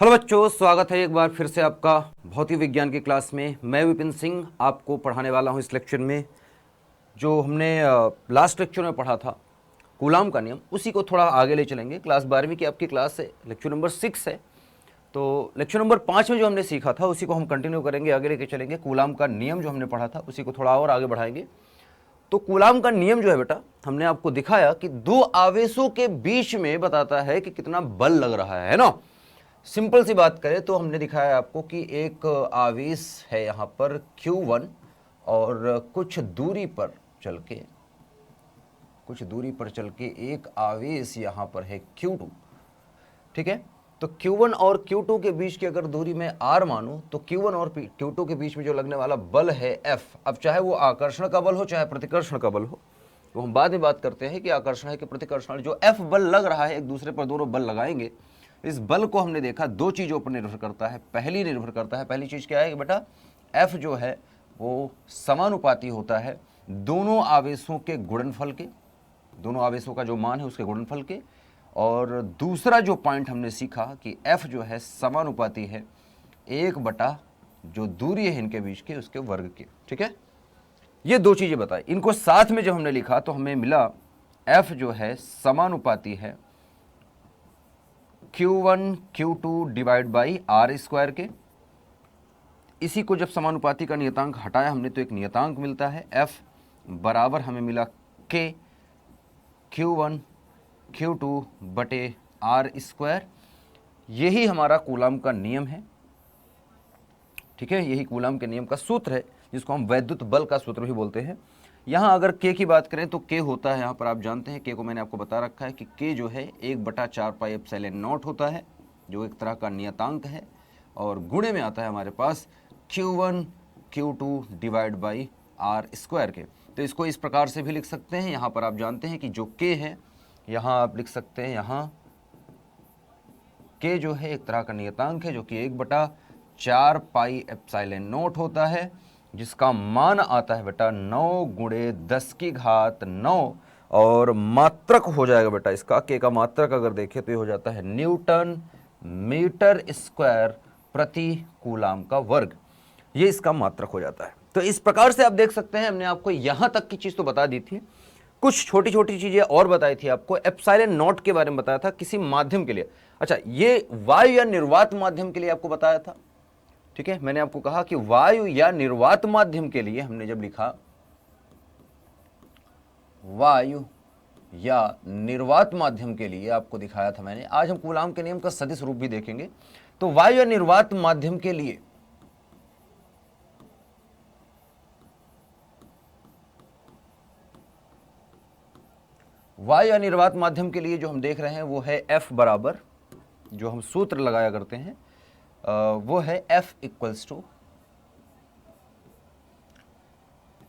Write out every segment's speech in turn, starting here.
Hello बच्चों, स्वागत है एक बार फिर से आपका भौतिक विज्ञान की क्लास में। मैं विपिन सिंह आपको पढ़ाने वाला हूं इस लेक्चर में। जो हमने लास्ट लेक्चर में पढ़ा था कूलाम का नियम, उसी को थोड़ा आगे ले चलेंगे। क्लास 12वीं की आपकी क्लास है, लेक्चर नंबर 6 है। तो लेक्चर नंबर 5 में जो हमने सीखा था उसी को हम कंटिन्यू करेंगे, आगे लेके चलेंगे। कूलाम का नियम जो हमने पढ़ा था उसी को थोड़ा और आगे बढ़ाएंगे। तो कूलाम का नियम जो है बेटा, हमने आपको दिखाया कि दो आवेशों के बीच में बताता है कि कितना बल लग रहा है ना। सिंपल सी बात करें तो हमने दिखाया आपको कि एक आवेश है यहाँ पर Q1 और कुछ दूरी पर चल के एक आवेश यहाँ पर है Q2। ठीक है, तो Q1 और Q2 के बीच की अगर दूरी में R मानूं तो Q1 और Q2 के बीच में जो लगने वाला बल है F, अब चाहे वो आकर्षण का बल हो चाहे प्रतिकर्षण का बल हो, तो हम बाद में बात करते हैं कि आकर्षण है कि प्रतिकर्षण। जो F बल लग रहा है, एक दूसरे पर दोनों बल लगाएंगे, इस बल को हमने देखा दो चीज़ों पर निर्भर करता है। पहली चीज़ क्या है कि बेटा F जो है वो समानुपाती होता है दोनों आवेशों के गुणनफल के, दोनों आवेशों का जो मान है उसके गुणनफल के। और दूसरा जो पॉइंट हमने सीखा कि F जो है समानुपाती है 1/, जो दूरी है इनके बीच के, उसके वर्ग के। ठीक है, ये दो चीज़ें बताई। इनको साथ में जब हमने लिखा तो हमें मिला F जो है समानुपाती है Q1 Q2 divide by R square के। इसी को जब समानुपाती का नियतांक हटाया हमने तो एक नियतांक मिलता है F बराबर हमें मिला K Q1 Q2 बटे R स्क्वायर। यही हमारा कूलाम का नियम है। ठीक है, यही कूलाम के नियम का सूत्र है, जिसको हम वैद्युत बल का सूत्र भी बोलते हैं। यहाँ अगर K की बात करें तो K होता है, यहाँ पर आप जानते हैं K को मैंने आपको बता रखा है कि K जो है 1/4 पाई एप्सिलॉन नॉट होता है, जो एक तरह का नियतांक है। और गुणे में आता है हमारे पास Q1 Q2 divide by R square के। तो इसको इस प्रकार से भी लिख सकते हैं। यहाँ पर आप जानते हैं कि जो K है, यहाँ आप लिख सकते हैं, यहाँ K जो है एक तरह का नियतांक है जो कि 1/4 पाई एप्सिलॉन नॉट होता है, जिसका मान आता है बेटा 9 × 10⁹ और मात्रक हो जाएगा बेटा इसका। K का मात्रक अगर देखें तो ये हो जाता है न्यूटन मीटर स्क्वायर प्रति कूलाम का वर्ग। ये इसका मात्रक हो जाता है। तो इस प्रकार से आप देख सकते हैं, हमने आपको यहां तक की चीज तो बता दी थी, कुछ छोटी छोटी चीजें और बताई थी आपको। एप्सिलॉन नॉट के बारे में बताया था किसी माध्यम के लिए। अच्छा, ये वायु या निर्वात माध्यम के लिए आपको बताया था। ठीक है, मैंने आपको कहा कि वायु या निर्वात माध्यम के लिए हमने जब लिखा वायु या निर्वात माध्यम के लिए आपको दिखाया था मैंने। आज हम कूलाम के नियम का सदिश रूप भी देखेंगे। तो वायु या निर्वात माध्यम के लिए जो हम देख रहे हैं वो है F बराबर, जो हम सूत्र लगाया करते हैं वो है F equals to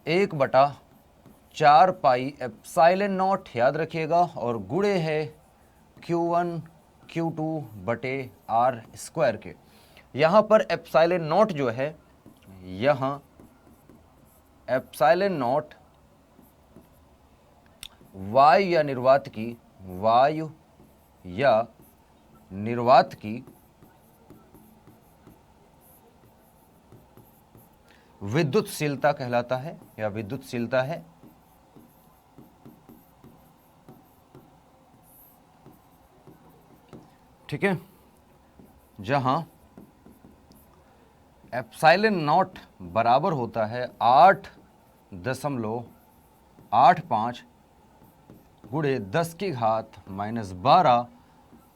1/4 pi epsilon naught, याद रखिएगा, और गुणे है Q1 Q2 बटे R स्क्वायर के। यहाँ पर एप्सिलॉन नॉट जो है, यहाँ एप्सिलॉन नॉट वायु या निर्वात की विद्युतशीलता कहलाता है या विद्युतशीलता है। ठीक है, जहां एप्सिलॉन नॉट बराबर होता है 8.85 × 10⁻⁻12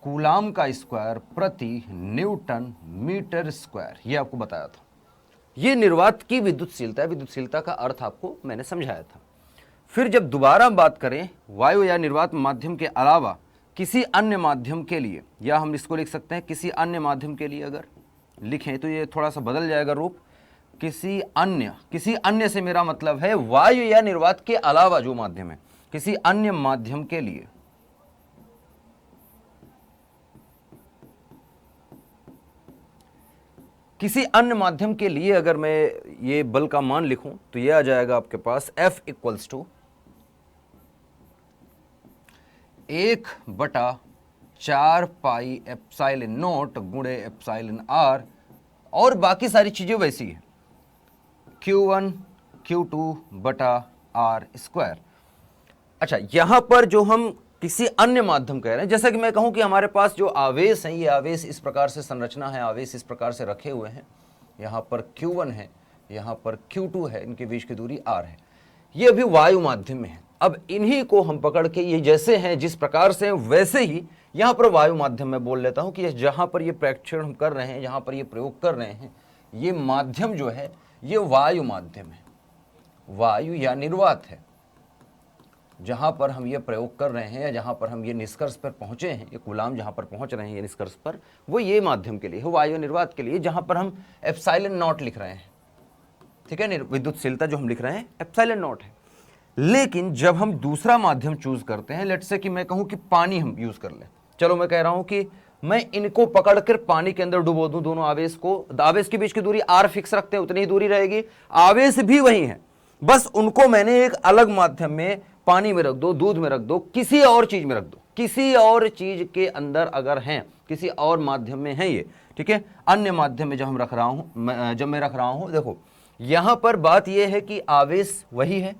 कूलाम का स्क्वायर प्रति न्यूटन मीटर स्क्वायर। ये आपको बताया था। ये निर्वात की विद्युतशीलता है। विद्युतशीलता का अर्थ आपको मैंने समझाया था। फिर जब दोबारा बात करें वायु या निर्वात माध्यम के अलावा किसी अन्य माध्यम के लिए, या हम इसको लिख सकते हैं किसी अन्य माध्यम के लिए अगर लिखें तो ये थोड़ा सा बदल जाएगा रूप। किसी अन्य से मेरा मतलब है वायु या निर्वात के अलावा जो माध्यम है, किसी अन्य माध्यम के लिए अगर मैं ये बल का मान लिखूं तो ये आ जाएगा आपके पास F equals to 1/4 4 pi epsilon naught गुणे एप्सिलॉन आर, और बाकी सारी चीजें वैसी है, Q1 Q2 बटा आर स्क्वायर। अच्छा, यहां पर जो हम किसी अन्य माध्यम कह रहे हैं, जैसा कि मैं कहूं कि हमारे पास जो आवेश हैं, ये आवेश इस प्रकार से संरचना है, आवेश इस प्रकार से रखे हुए हैं, यहां पर Q1 है, यहां पर Q2 है, इनके बीच की दूरी r है, ये अभी वायु माध्यम में है। अब इन्हीं को हम पकड़ के, ये जैसे हैं जिस प्रकार से हैं वैसे ही यहां पर वायु माध्यम में बोल लेता हूं कि जहां पर ये प्रेक्षण हम कर रहे हैं, जहां पर ये प्रयोग कर रहे हैं, ये माध्यम जो है ये वायु माध्यम है, वायु या निर्वात है। जहां पर हम ये प्रयोग कर रहे हैं या जहां पर हम ये निष्कर्ष पर पहुंचे हैं, ये कूलाम जहां पर पहुंच रहे हैं ये निष्कर्ष पर, वो ये माध्यम के लिए है, वायु निर्वात के लिए, जहां पर हम एप्सिलॉन नॉट लिख रहे हैं, ठीक है, विद्युतशीलता जो हम लिख रहे हैं एप्सिलॉन नॉट है। लेकिन जब हम दूसरा माध्यम चूज करते हैं, लेट्स से कि मैं कहूं कि पानी हम यूज कर लें, चलो मैं कह रहा हूं कि मैं इनको पकड़कर पानी के अंदर डुबो दूं, दोनों आवेश को, आवेश के बीच की दूरी r फिक्स रखते हैं, उतनी ही दूरी रहेगी, आवेश भी वही है, बस उनको मैंने एक अलग माध्यम में, पानी में रख दो, दूध में रख दो, किसी और चीज में रख दो, किसी और चीज के अंदर अगर हैं, किसी और माध्यम में है ये, ठीक है, अन्य माध्यम में जब हम रख रहा हूं, जब मैं रख रहा हूं, देखो यहां पर बात यह है कि आवेश वही है,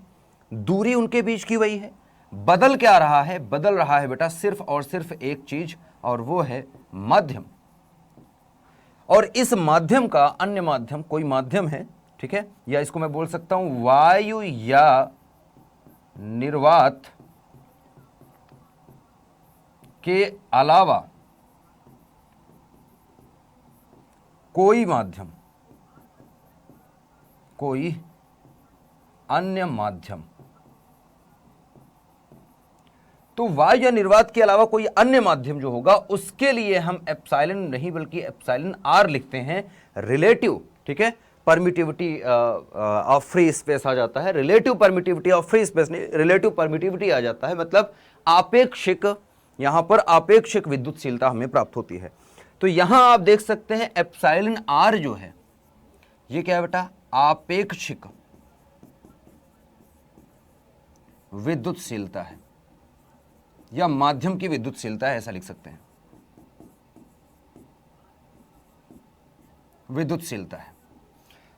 दूरी उनके बीच की वही है, बदल क्या रहा है, बदल रहा है बेटा सिर्फ और सिर्फ एक चीज, और वो है माध्यम। और इस माध्यम का अन्य माध्यम कोई माध्यम है, ठीक है, या इसको मैं बोल सकता हूं वायु या निर्वात के अलावा कोई माध्यम, कोई अन्य माध्यम। तो वायु या निर्वात के अलावा कोई अन्य माध्यम जो होगा उसके लिए हम एप्सिलॉन नहीं बल्कि एप्सिलॉन आर लिखते हैं, रिलेटिव, ठीक है, परमिटिविटी ऑफ फ्री स्पेस आ जाता है, relative permittivity of free space नहीं, रिलेटिव परमिटिविटी आ जाता है, मतलब आपेक्षिक, यहां पर आपेक्षिक विद्युतशीलता हमें प्राप्त होती है। तो यहां आप देख सकते हैं एप्सिलॉन आर जो है ये क्या है बेटा, आपेक्षिक विद्युतशीलता है, या माध्यम की विद्युतशीलता है, ऐसा लिख सकते हैं, विद्युतशीलता है।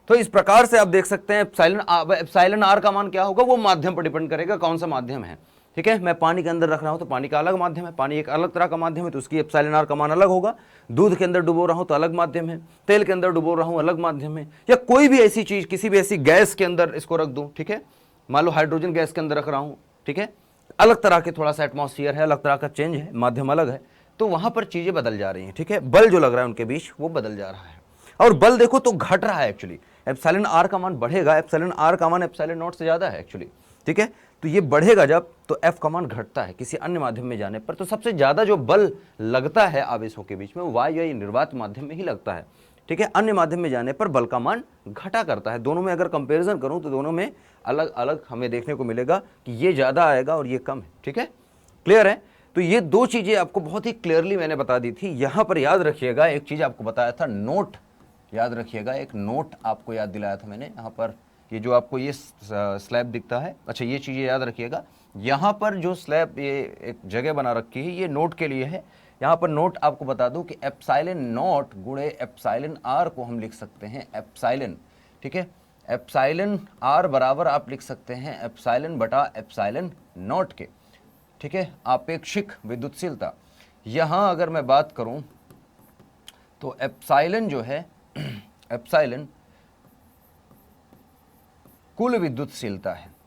तो इस प्रकार से आप देख सकते हैं एप्सिलॉन आर का मान क्या होगा, वो माध्यम पर डिपेंड करेगा कौन सा माध्यम है, ठीक है। मैं पानी के अंदर रख रहा हूं तो पानी का अलग माध्यम है, पानी एक अलग तरह का माध्यम है तो उसकी एप्सिलॉन आर का मान अलग होगा, दूध के अंदर डुबो रहा हूं तो अलग माध्यम है, तेल के अंदर डुबो रहा हूं अलग माध्यम है, या कोई भी ऐसी चीज, किसी भी ऐसी गैस के अंदर इसको रख दूं, ठीक है, मान लो हाइड्रोजन गैस के अंदर रख रहा हूं, ठीक है, अलग तरह के थोड़ा सा एटमॉस्फेयर है, अलग तरह का चेंज है, माध्यम अलग है, तो वहां पर चीजें बदल जा रही हैं, ठीक है, बल जो लग रहा है उनके बीच वो बदल जा रहा है, और बल देखो तो घट रहा है एक्चुअली, एप्सिलॉन आर का मान बढ़ेगा, एप्सिलॉन आर का मान एप्सिलॉन नॉट से ज्यादा है एक्चुअली, ठीक है, तो ये बढ़ेगा जब, तो एफ का मान घटता है किसी अन्य माध्यम में जाने पर। तो सबसे ज्यादा जो बल लगता है आवेशों के बीच में वो वायु या निर्वात माध्यम में ही लगता है, ठीक है, अन्य माध्यम में जाने पर बल का मान घटा करता है। दोनों में अगर कंपैरिजन करूं तो दोनों में अलग अलग हमें देखने को मिलेगा कि ये ज्यादा आएगा और ये कम है, ठीक है, क्लियर है। तो ये दो चीजें आपको बहुत ही क्लियरली मैंने बता दी थी। यहां पर याद रखिएगा एक चीज आपको बताया था, नोट याद रखिएगा, एक नोट आपको याद दिलाया था मैंने, यहाँ पर ये जो आपको ये स्लैब दिखता है, अच्छा ये चीजें याद रखिएगा, यहाँ पर जो स्लैब ये एक जगह बना रखी है ये नोट के लिए है। यहाँ पर नोट आपको बता दूं कि एप्सिलॉन नॉट गुणे एप्सिलॉन आर को हम लिख सकते हैं एप्सिलॉन, ठीक है, एप्सिलॉन आर बराबर आप लिख सकते हैं एप्सिलॉन बटा एप्सिलॉन नॉट के, ठीक है, आपेक्षिक विद्युतशीलता। यहाँ अगर मैं बात करूं तो एप्सिलॉन जो है एप्सिलॉन कुल विद्युतशीलता है,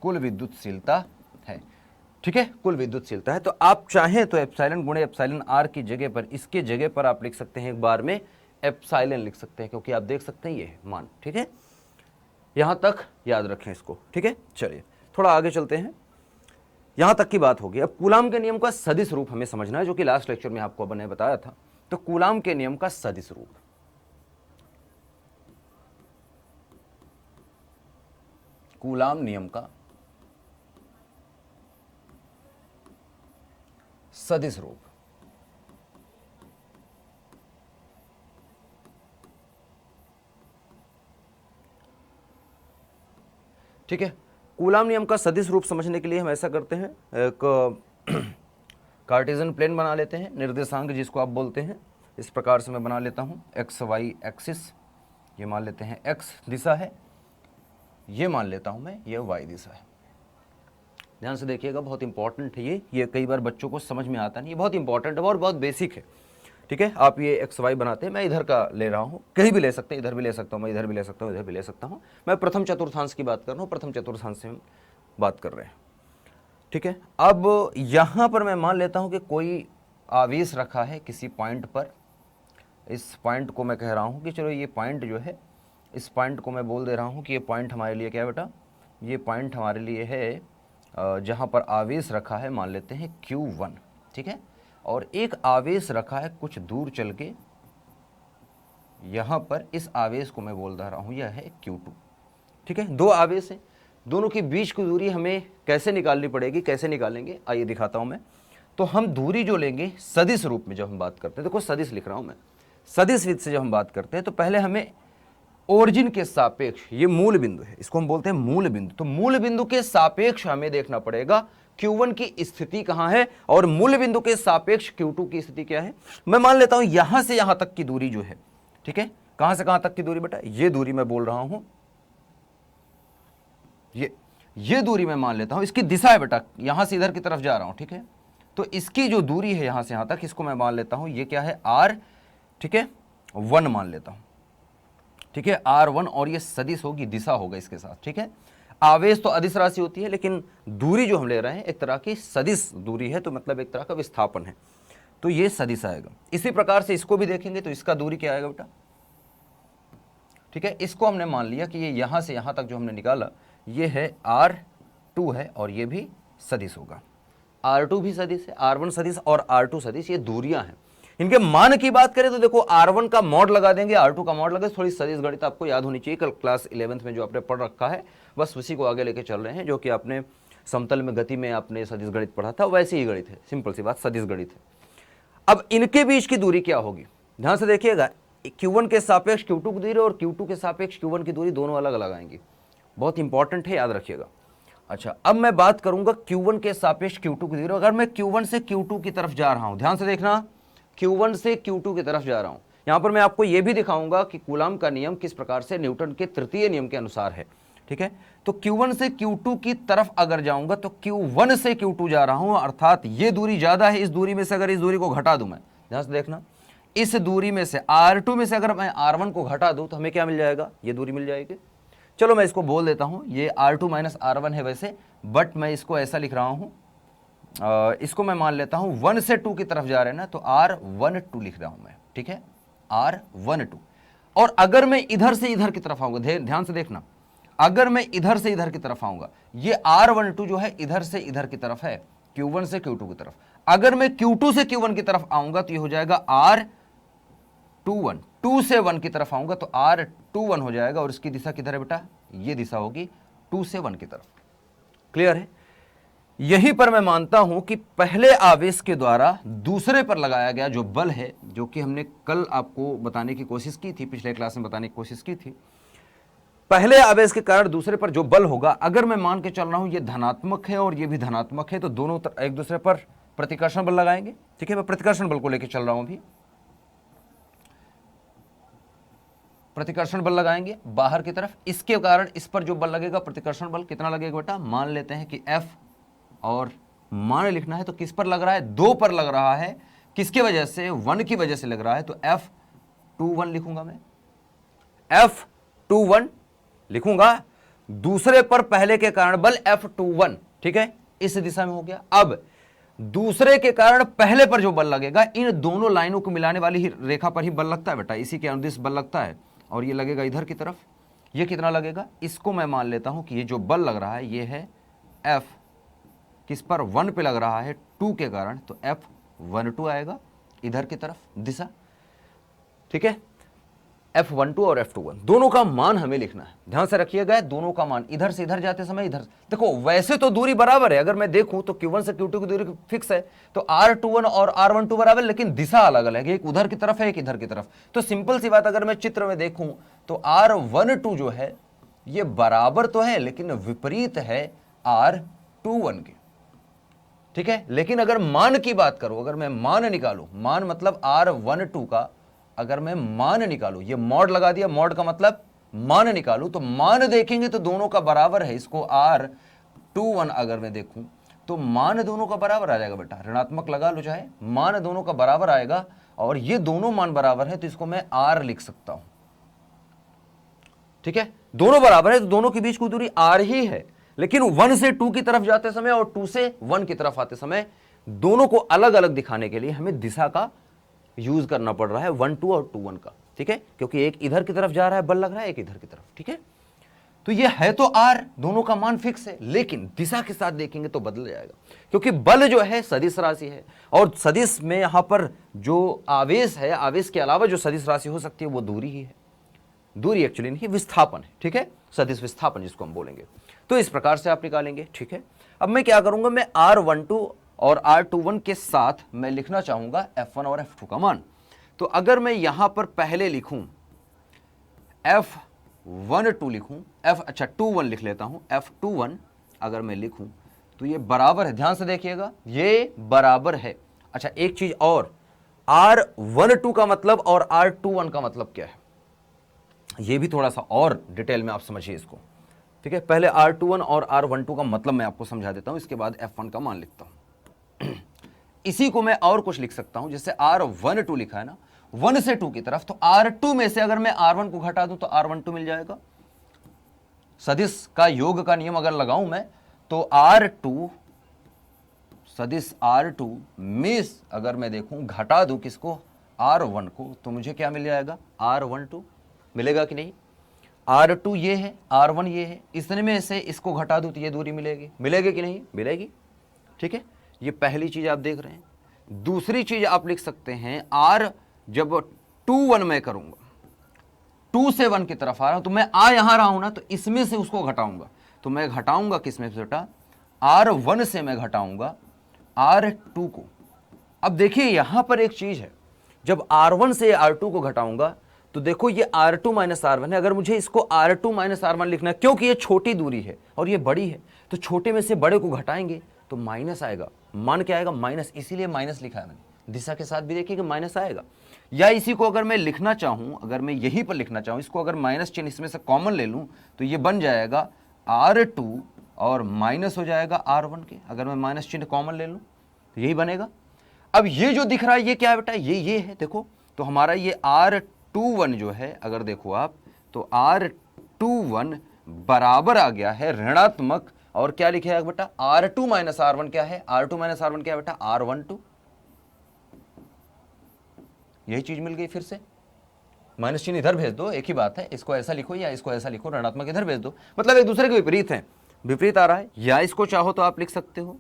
कुल विद्युतशीलता है, ठीक है, कुल विद्युतशीलता है। तो आप चाहें तो एप्सिलॉन गुणे एप्सिलॉन आर की जगह पर, इसके जगह पर आप लिख सकते हैं एक बार में एप्सिलॉन लिख सकते हैं, क्योंकि आप देख सकते हैं ये है मान, ठीक है, यहां तक याद रखें इसको, ठीक है। चलिए थोड़ा आगे चलते हैं, यहां तक की बात होगी। अब कूलाम के नियम का सदिश रूप हमें समझना है, जो कि लास्ट लेक्चर में आपको मैंने बताया था। तो कूलाम के नियम का सदिश रूप, कूलाम नियम का सदिश रूप, ठीक है। कूलाम नियम का सदिश रूप समझने के लिए हम ऐसा करते हैं, एक कार्टेशियन प्लेन बना लेते हैं, निर्देशांक जिसको आप बोलते हैं। इस प्रकार से मैं बना लेता हूँ, एक्स वाई एक्सिस, ये मान लेते हैं एक्स दिशा है, ये मान लेता हूँ मैं ये वाई दिशा है। ध्यान से देखिएगा, बहुत इंपॉर्टेंट है ये कई बार बच्चों को समझ में आता नहीं, ये बहुत इंपॉर्टेंट है और बहुत बेसिक है। ठीक है, आप ये एक्स वाई बनाते हैं, मैं इधर का ले रहा हूँ, कहीं भी ले सकते हैं, इधर भी ले सकता हूँ, मैं इधर भी ले सकता हूँ, इधर भी ले सकता हूँ। मैं प्रथम चतुर्थांश की बात कर रहा हूँ, प्रथम चतुर्थांश से हम बात कर रहे हैं। ठीक है, अब यहाँ पर मैं मान लेता हूँ कि कोई आवेश रखा है किसी पॉइंट पर। इस पॉइंट को मैं कह रहा हूँ कि चलो ये पॉइंट जो है, इस पॉइंट को मैं बोल दे रहा हूँ कि ये पॉइंट हमारे लिए क्या है बेटा, ये पॉइंट हमारे लिए है जहाँ पर आवेश रखा है, मान लेते हैं Q1। ठीक है, और एक आवेश रखा है कुछ दूर चल के यहाँ पर, इस आवेश को मैं बोल दे रहा हूँ यह है Q2। ठीक है, दो आवेश हैं, दोनों के बीच की दूरी हमें कैसे निकालनी पड़ेगी, कैसे निकालेंगे आइए दिखाता हूँ मैं। तो हम दूरी जो लेंगे सदिश रूप में, जब हम बात करते हैं, देखो सदिश लिख रहा हूँ मैं, सदिश विधि से जब हम बात करते हैं तो पहले हमें ओरिजिन के सापेक्ष, ये मूल बिंदु है, इसको हम बोलते हैं मूल बिंदु, तो मूल बिंदु के सापेक्ष हमें देखना पड़ेगा Q1 की स्थिति कहाँ है और मूल बिंदु के सापेक्ष Q2 की स्थिति क्या है। मैं मान लेता हूं यहां से यहां तक की दूरी जो है, ठीक है, कहां से कहां तक की दूरी बेटा, ये दूरी मैं बोल रहा हूं, ये दूरी मैं मान लेता हूं, इसकी दिशा है बेटा, यहां से इधर की तरफ जा रहा हूं। ठीक है, तो इसकी जो दूरी है यहां से यहां तक, इसको मैं मान लेता हूं ये क्या है, R। ठीक है, 1 मान लेता हूं। ठीक है, R1, और ये सदिश होगी, दिशा होगा इसके साथ। ठीक है, आवेश तो अदिश राशि होती है, लेकिन दूरी जो हम ले रहे हैं एक तरह की सदिश दूरी है, तो मतलब एक तरह का विस्थापन है, तो ये सदिश आएगा। इसी प्रकार से इसको भी देखेंगे तो इसका दूरी क्या आएगा बेटा। ठीक है, इसको हमने मान लिया कि ये यहां से यहां तक जो हमने निकाला ये है R2 है, और ये भी सदिश होगा, R2 भी सदिश है, R1 सदिश और R2 सदिश, ये दूरियां हैं। इनके मान की बात करें तो देखो R1 का मॉड लगा देंगे, R2 का मॉड लगा, थोड़ी सदिश गणित आपको याद होनी चाहिए, कल क्लास 11th में जो आपने पढ़ रखा है, बस उसी को आगे लेके चल रहे हैं, जो कि आपने समतल में गति में आपने सदिश गणित पढ़ा था, वैसे ही गणित है, सिंपल सी बात, सदिश गणित है। अब इनके बीच की दूरी क्या होगी, ध्यान से देखिएगा, Q1 के सापेक्ष Q2 की दूरी और Q2 के सापेक्ष Q1 की दूरी दोनों अलग अलग आएंगी, बहुत इंपॉर्टेंट है, याद रखिएगा। अच्छा, अब मैं बात करूंगा Q1 के सापेक्ष Q2 की दूरी। अगर मैं Q1 से Q2 की तरफ जा रहा हूं, ध्यान से देखना, Q1 से Q2 की तरफ जा रहा हूं, यहां पर मैं आपको यह भी दिखाऊंगा कि कूलाम का नियम किस प्रकार से न्यूटन के तृतीय नियम के अनुसार है। ठीक है, तो Q1 से Q2 की तरफ अगर जाऊंगा तो Q1 से Q2 जा रहा हूं, अर्थात ये दूरी ज्यादा है, इस दूरी में से अगर इस दूरी को घटा दूं, मैं ध्यान से देखना, इस दूरी में से R2 में से अगर मैं R1 को घटा दूं तो हमें क्या मिल जाएगा, ये दूरी मिल जाएगी। चलो मैं इसको बोल देता हूं, ये R2 माइनस R1 है वैसे, बट मैं इसको ऐसा लिख रहा हूं, इसको मैं मान लेता हूं 1 से 2 की तरफ जा रहे हैं ना, तो R12 लिख रहा हूं मैं। ठीक है, R12, और अगर मैं इधर से इधर की तरफ आऊंगा, ध्यान से देखना, अगर मैं इधर से इधर की तरफ आऊंगा, ये R12 जो है इधर से इधर की तरफ है, Q1 से Q2 की तरफ। अगर मैं Q2 से Q1 की तरफ आऊंगा तो ये हो जाएगा R21, 2 से 1 की तरफ आऊंगा तो R21 हो जाएगा, और इसकी दिशा किधर है बेटा, ये दिशा होगी 2 से 1 की तरफ। क्लियर है, यहीं पर मैं मानता हूं कि पहले आवेश के द्वारा दूसरे पर लगाया गया जो बल है, जो कि हमने कल आपको बताने की कोशिश की थी, पिछले क्लास में बताने की कोशिश की थी, पहले आवेश के कारण दूसरे पर जो बल होगा, अगर मैं मान के चल रहा हूं ये धनात्मक है और ये भी धनात्मक है, तो दोनों एक दूसरे पर प्रतिकर्षण बल लगाएंगे। ठीक है, मैं प्रतिकर्षण बल को लेकर चल रहा हूं, अभी प्रतिकर्षण बल लगाएंगे बाहर की तरफ, इसके कारण इस पर जो बल लगेगा, प्रतिकर्षण बल कितना लगेगा बेटा, मान लेते हैं कि F, और मान लिखना है तो किस पर लग रहा है, 2 पर लग रहा है, किसकी वजह से, 1 की वजह से लग रहा है, तो F21 लिखूंगा मैं, F21 लिखूंगा, दूसरे पर पहले के कारण बल F21। ठीक है, इस दिशा में हो गया। अब दूसरे के कारण पहले पर जो बल लगेगा, इन दोनों लाइनों को मिलाने वाली ही रेखा पर ही बल लगता है बेटा, इसी के अनुदिश बल लगता है, और ये लगेगा इधर की तरफ, ये कितना लगेगा, इसको मैं मान लेता हूं कि ये जो बल लग रहा है ये है F, किस पर, 1 पे लग रहा है 2 के कारण, तो F12 आएगा इधर की तरफ दिशा। ठीक है, F12 और F21 दोनों का मान हमें लिखना है, ध्यान से रखिएगा, दोनों का मान इधर से इधर जाते समय इधर, देखो वैसे तो दूरी बराबर है, अगर मैं देखूं तो Q1 से Q2 की दूरी फिक्स है, तो R21 और R12 बराबर, लेकिन दिशा अलग अलग है, एक उधर की तरफ है, एक इधर की तरफ। तो सिंपल सी बात, अगर मैं चित्र में देखूं तो R12 जो है ये बराबर तो है लेकिन विपरीत है R21 के, ठीक है। लेकिन अगर मान की बात करूं, अगर मैं मान निकालूं, मान मतलब R12 का अगर मैं मान निकालूं, ये मॉड लगा दिया, मॉड का मतलब मान निकालूं, तो मान देखेंगे तो दोनों का बराबर है। इसको R21 अगर मैं देखूं तो मान दोनों का बराबर आ जाएगा बेटा, ऋणात्मक लगा लो चाहे, मान दोनों का बराबर आएगा और ये दोनों मान बराबर है तो इसको मैं R लिख सकता हूं, ठीक है। दोनों बराबर है तो दोनों के बीच की दूरी R ही है, लेकिन 1 से 2 की तरफ जाते समय और 2 से 1 की तरफ आते समय दोनों को अलग अलग दिखाने के लिए हमें दिशा का यूज करना पड़ रहा है, 1 2 और 2 1 का, ठीक है, क्योंकि एक इधर की तरफ जा रहा है बल लग रहा है, एक इधर की तरफ, ठीक है। तो ये है तो R, दोनों का मान फिक्स है, लेकिन दिशा के साथ देखेंगे तो बदल जाएगा, क्योंकि बल जो है सदिश राशि है और सदिश में यहां पर जो आवेश है, आवेश के अलावा जो सदिश राशि हो सकती है वो दूरी ही है, दूरी एक्चुअली नहीं, विस्थापन है, ठीक है, सदिश विस्थापन जिसको हम बोलेंगे। तो इस प्रकार से आप निकालेंगे, ठीक है। अब मैं क्या करूंगा, मैं R12 और R21 के साथ मैं लिखना चाहूंगा F1 और F2 का मान। तो अगर मैं यहां पर पहले लिखूं F12 लिखूं, अच्छा 21 लिख लेता हूं, F21 अगर मैं लिखूं तो ये बराबर है, ध्यान से देखिएगा ये बराबर है। अच्छा एक चीज और, R12 का मतलब और R21 का मतलब क्या है, ये भी थोड़ा सा और डिटेल में आप समझिए इसको, ठीक है। पहले R21 और R12 का मतलब मैं आपको समझा देता हूं, इसके बाद F1 का मान लिखता हूं। इसी को मैं और कुछ लिख सकता हूं, जैसे R12 लिखा है ना 1 से 2 की तरफ, तो R2 में से अगर मैं R1 को घटा दूं तो R12 मिल जाएगा। सदिश का योग का नियम अगर लगाऊं मैं तो R2 सदिश R2 में अगर मैं देखूं घटा दूं किसको, R1 को, तो मुझे क्या मिल जाएगा, R12 मिलेगा कि नहीं। R2 ये है, R1 ये है, इसने में से इसको घटा दूं तो ये दूरी मिलेगी, मिलेगी कि नहीं, मिलेगी, ठीक है। ये पहली चीज आप देख रहे हैं। दूसरी चीज आप लिख सकते हैं, R जब 2 1 मैं करूंगा, 2 से 1 की तरफ आ रहा हूं तो मैं आ यहां रहा हूं ना, तो इसमें से उसको घटाऊंगा, तो मैं घटाऊंगा किसमें से बेटा, R1 से मैं घटाऊंगा R2 को। अब देखिए यहां पर एक चीज है, जब R1 से R2 को घटाऊंगा तो देखो ये R2 माइनस R1 है, अगर मुझे इसको R2 माइनस R1 लिखना है, क्योंकि ये छोटी दूरी है और ये बड़ी है, तो छोटे में से बड़े को घटाएंगे तो माइनस आएगा, मान क्या आएगा, माइनस, इसीलिए माइनस लिखा है मैंने। दिशा के साथ भी देखिए कि माइनस आएगा। या इसी को अगर मैं लिखना चाहूं, अगर मैं यहीं पर लिखना चाहूं, इसको अगर माइनस चिन्ह इसमें से कॉमन ले लूं तो ये बन जाएगा R2 और माइनस हो जाएगा R1 के, अगर मैं माइनस चिन्ह कॉमन ले लूं तो यही बनेगा। अब ये जो दिख रहा है ये क्या है बेटा, ये है, देखो तो हमारा ये R21 जो है, अगर देखो आप तो R21 बराबर आ गया है ऋणात्मक, और क्या लिखेगा बेटा, R2 माइनस R1 क्या है, R2 माइनस R1 क्या है बेटा, R12। यही चीज मिल गई, फिर से माइनस चिन्ह इधर भेज दो, एक ही बात है, इसको ऐसा लिखो या इसको ऐसा लिखो, ऋणात्मक इधर भेज दो, मतलब एक दूसरे के विपरीत है, विपरीत आ रहा है। या इसको चाहो तो आप लिख सकते हो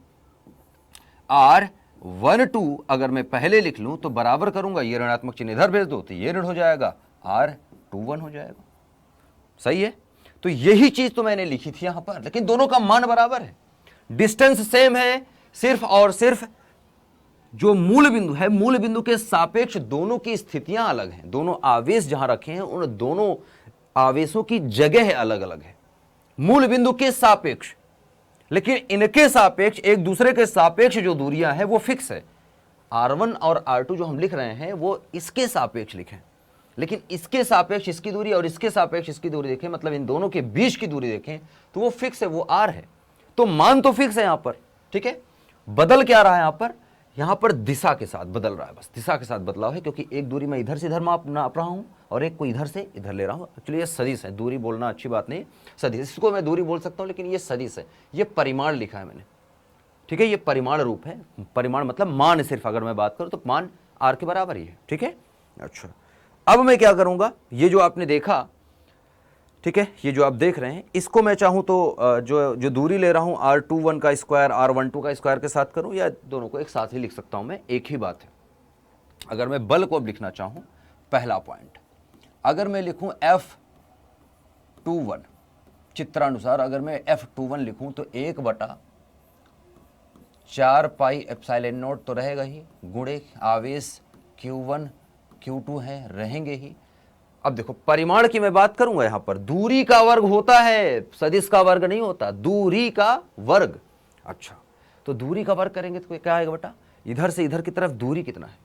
R12 अगर मैं पहले लिख लूं तो बराबर करूंगा, ये ऋणात्मक चिन्ह इधर भेज दो तो ये ऋण हो जाएगा, R21 हो जाएगा, सही है। तो यही चीज तो मैंने लिखी थी यहां पर, लेकिन दोनों का मान बराबर है, डिस्टेंस सेम है, सिर्फ और सिर्फ जो मूल बिंदु है, मूल बिंदु के सापेक्ष दोनों की स्थितियां अलग हैं, दोनों आवेश जहां रखे हैं उन दोनों आवेशों की जगह अलग अलग है, मूल बिंदु के सापेक्ष, लेकिन इनके सापेक्ष, एक दूसरे के सापेक्ष जो दूरियां हैं वो फिक्स है। R1 और R2 जो हम लिख रहे हैं वो इसके सापेक्ष लिखें, लेकिन इसके सापेक्ष इसकी दूरी और इसके सापेक्ष इसकी दूरी देखें, मतलब इन दोनों के बीच की दूरी देखें तो वो फिक्स है, वो R है, तो मान तो फिक्स है यहां पर, ठीक है। बदल क्या रहा है यहां पर दिशा के साथ बदल रहा है, बस दिशा के साथ बदलाव है, क्योंकि एक दूरी मैं इधर से इधर नाप रहा हूं और एक को इधर से इधर ले रहा हूं। एक्चुअली ये सदिश है, दूरी बोलना अच्छी बात नहीं, सदिश, इसको मैं दूरी बोल सकता हूं लेकिन ये सदिश है, ये परिमाण लिखा है मैंने, ठीक है, ये परिमाण रूप है, परिमाण मतलब मान, सिर्फ अगर मैं बात करूं तो मान R के बराबर ही है, ठीक है। अच्छा अब मैं क्या करूंगा, ये जो आपने देखा, ठीक है, ये जो आप देख रहे हैं इसको मैं चाहूं तो जो दूरी ले रहा हूं R21 का स्क्वायर R12 का स्क्वायर के साथ करूं, या दोनों को एक साथ ही लिख सकता हूं मैं, एक ही बात है। अगर मैं बल को अब लिखना चाहूं, पहला पॉइंट अगर मैं लिखूं F21, चित्रानुसार अगर मैं F21 लिखूं तो 1/4 पाई एप्सिलॉन नॉट तो रहेगा ही, गुणे आवेश Q1 Q2 है, रहेंगे ही, अब देखो परिमाण की मैं बात करूंगा, यहां पर दूरी का वर्ग होता है, सदिश का वर्ग नहीं होता, दूरी का वर्ग। अच्छा, तो दूरी का वर्ग करेंगे तो क्या आएगा बेटा, इधर से इधर की तरफ दूरी कितना है,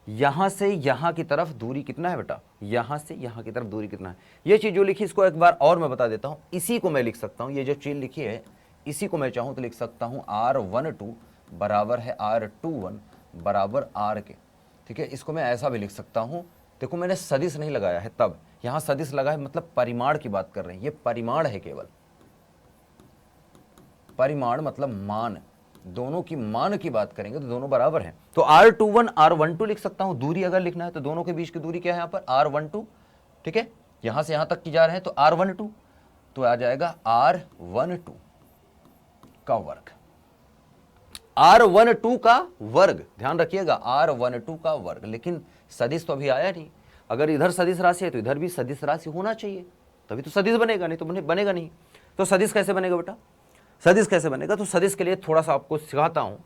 यहां से यहां की तरफ दूरी कितना है बेटा, यहां से यहां की तरफ दूरी कितना है। ये चीज जो लिखी इसको एक बार और मैं बता देता हूं, इसी को मैं लिख सकता हूं, ये जो चीज लिखी है इसी को मैं चाहूं तो लिख सकता हूं R12 बराबर है R21 बराबर R के। ठीक है, इसको मैं ऐसा भी लिख सकता हूं, देखो मैंने सदिश नहीं लगाया है, तब यहां सदिश लगा है, मतलब परिमाण की बात कर रहे हैं, ये परिमाण है केवल, परिमाण मतलब मान, दोनों की मान की बात करेंगे तो दोनों बराबर हैं। तो R21 R12 लिख सकता हूं, दूरी अगर लिखना है तो दोनों के बीच की दूरी क्या है, यहां पर R12। ठीक है, यहां से यहां तक की जा रहे हैं तो R12, तो आ जाएगा R12 का वर्ग, R12 का वर्ग, ध्यान रखिएगा R12 का वर्ग। लेकिन सदिश तो अभी आया नहीं, अगर इधर सदिश राशि है तो इधर भी सदिश राशि होना चाहिए, तभी तो सदिश बनेगा, नहीं तो बनेगा नहीं। तो सदिश कैसे बनेगा बेटा, सदिश कैसे बनेगा, तो सदिश के लिए थोड़ा सा आपको सिखाता हूं।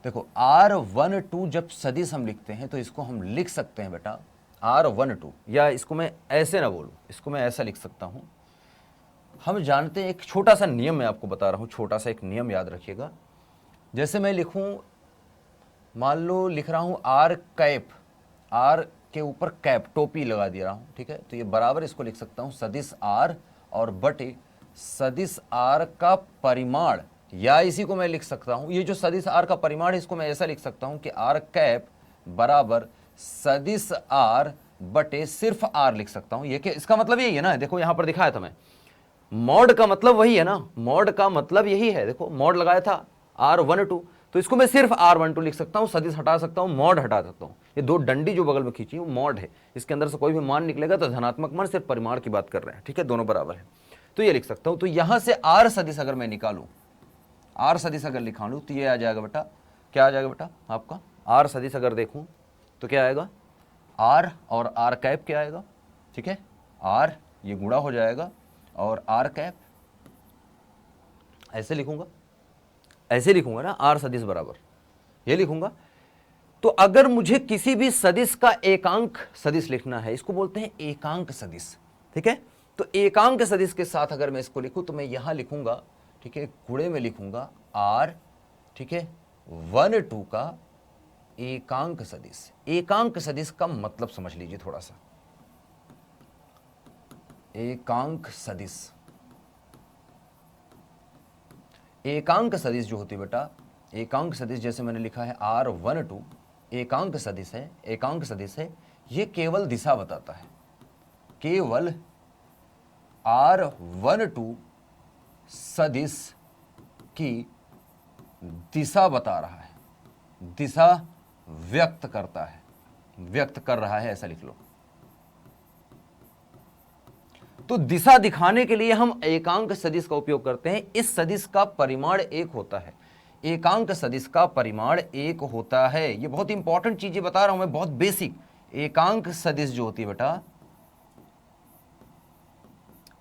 देखो R12 जब सदिश हम लिखते हैं तो इसको हम लिख सकते हैं बेटा R12, या इसको मैं ऐसे ना बोलूं, इसको मैं ऐसा लिख सकता हूं। हम जानते हैं एक छोटा सा नियम मैं आपको बता रहा हूं, छोटा सा एक नियम याद रखिएगा। जैसे मैं लिखूं, मान लो लिख रहा हूं R कैप, R के ऊपर कैप टोपी लगा दे रहा हूं, ठीक है, तो ये बराबर इसको लिख सकता हूं सदिश R और बटे सदिश R का परिमाण, या इसी को मैं लिख सकता हूं, ये जो सदिश R का परिमाण है इसको मैं ऐसा लिख सकता हूं कि R कैप बराबर सदिश R बटे सिर्फ R लिख सकता हूं। ये क्या, इसका मतलब यही है ना, देखो यहां पर दिखाया था मैं, मॉड का मतलब वही है ना, मॉड का मतलब यही है, देखो मॉड लगाया था R12, तो इसको मैं सिर्फ R12 लिख सकता हूं, सदिश हटा सकता हूं, मॉड हटा सकता हूं। ये दो डंडी जो बगल में खींची वो मॉड है, इसके अंदर से कोई भी मान निकलेगा तो धनात्मक मान, सिर्फ परिमाण की बात कर रहे हैं, ठीक है, दोनों बराबर है, तो ये लिख सकता हूं। तो यहां से R सदिश अगर मैं निकालूं, R सदिश अगर निकालूं तो ये आ जाएगा बेटा, क्या आ जाएगा बेटा आपका, R सदिश अगर देखूं तो क्या आएगा, R और R कैप क्या आएगा, ठीक है, R ये गुणा हो जाएगा और R कैप, ऐसे लिखूंगा, ऐसे लिखूंगा ना, R सदिश बराबर ये लिखूंगा। तो अगर मुझे किसी भी सदिश का एकांक सदिश लिखना है, इसको बोलते हैं एकांक सदिश, ठीक है, तो एकांक सदिश के साथ अगर मैं इसको लिखूं तो मैं यहां लिखूंगा, ठीक है, गुणे में लिखूंगा R, ठीक है, 1 2 का एकांक सदिश। एकांक सदिश का मतलब समझ लीजिए थोड़ा सा, एकांक सदिश, एकांक सदिश जो होती है बेटा, एकांक सदिश जैसे मैंने लिखा है R12 एकांक सदिश है, एकांक सदिश है, ये केवल दिशा बताता है, केवल R12 सदिश की दिशा बता रहा है, दिशा व्यक्त करता है, व्यक्त कर रहा है, ऐसा लिख लो। तो दिशा दिखाने के लिए हम एकांक सदिश का उपयोग करते हैं। इस सदिश का परिमाण 1 होता है, एकांक सदिश का परिमाण 1 होता है। ये बहुत इंपॉर्टेंट चीजें बता रहा हूं मैं, बहुत बेसिक। एकांक सदिश जो होती है बेटा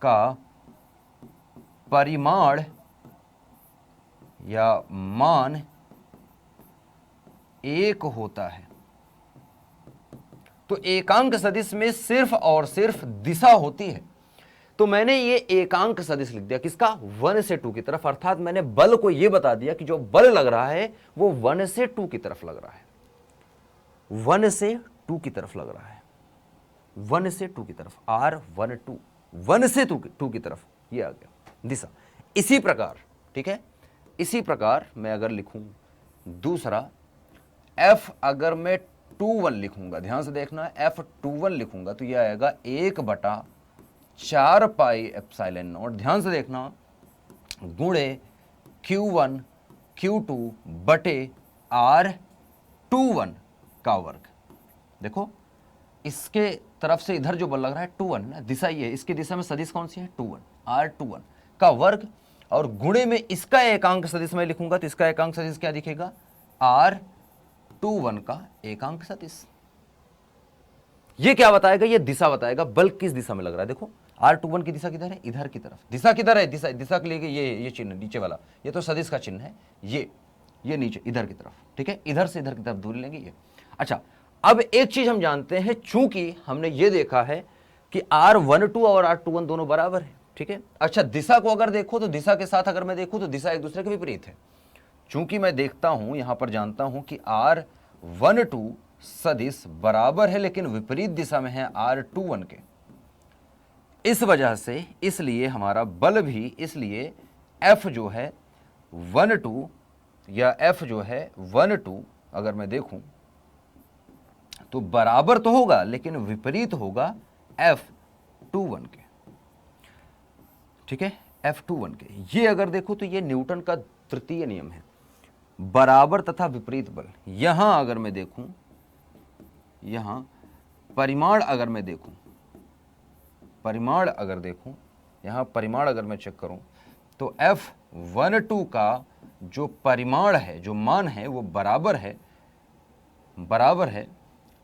का परिमाण या मान 1 होता है। तो एकांक सदिश में सिर्फ और सिर्फ दिशा होती है। तो मैंने ये एकांक सदिश लिख दिया किसका, 1 से 2 की तरफ, अर्थात मैंने बल को ये बता दिया कि जो बल लग रहा है वो 1 से 2 की तरफ लग रहा है, 1 से 2 की तरफ लग रहा है, 1 से 2 की तरफ, R12 1 से 2 की तरफ, ये आ गया दिशा। इसी प्रकार, ठीक है, इसी प्रकार मैं अगर लिखूं दूसरा F, अगर मैं 21 लिखूंगा, ध्यान से देखना, F21 लिखूंगा तो यह आएगा 1/4 पाई एप्सिलॉन नॉट, ध्यान से देखना, गुणे Q1 Q2 बटे R21 का वर्ग। देखो इसके तरफ से इधर जो बल लग रहा है 21 ना, दिशा ये है, इसकी दिशा में सदिश कौन सी है, 21, R21 का वर्ग, और गुणे में इसका एकांक सदिश मैं लिखूंगा तो इसका एकांक सदिश क्या दिखेगा, R21 का एकांक सदिश। ये क्या बताएगा, ये दिशा बताएगा, बल किस दिशा में लग रहा है। देखो R21 की दिशा किधर है, इधर की तरफ, दिशा किधर है, दिशा के लिए ये चिन्ह नीचे वाला, ये तो सदिश का चिन्ह है, ये नीचे इधर की तरफ, ठीक है, इधर से इधर की तरफ दूरी लेंगे ये। अच्छा, अब एक चीज हम जानते हैं, चूंकि हमने ये देखा है कि R12 और R21 दोनों बराबर है, ठीक है। अच्छा, दिशा को अगर देखो तो दिशा के साथ अगर मैं देखूं तो दिशा एक दूसरे के विपरीत है। चूंकि मैं देखता हूं यहां पर जानता हूं कि R12 सदिश बराबर है लेकिन विपरीत दिशा में है R21 के, इस वजह से इसलिए हमारा बल भी, इसलिए F जो है 1-2 या F जो है 1-2 अगर मैं देखूं तो बराबर तो होगा लेकिन विपरीत होगा F21 के, ठीक है, F21 के। ये अगर देखो तो ये न्यूटन का तृतीय नियम है, बराबर तथा विपरीत बल। यहां अगर मैं देखूं, यहां परिमाण अगर मैं देखूं, यहां परिमाण अगर मैं चेक करूं तो F12 का जो परिमाण है, जो मान है, वो बराबर है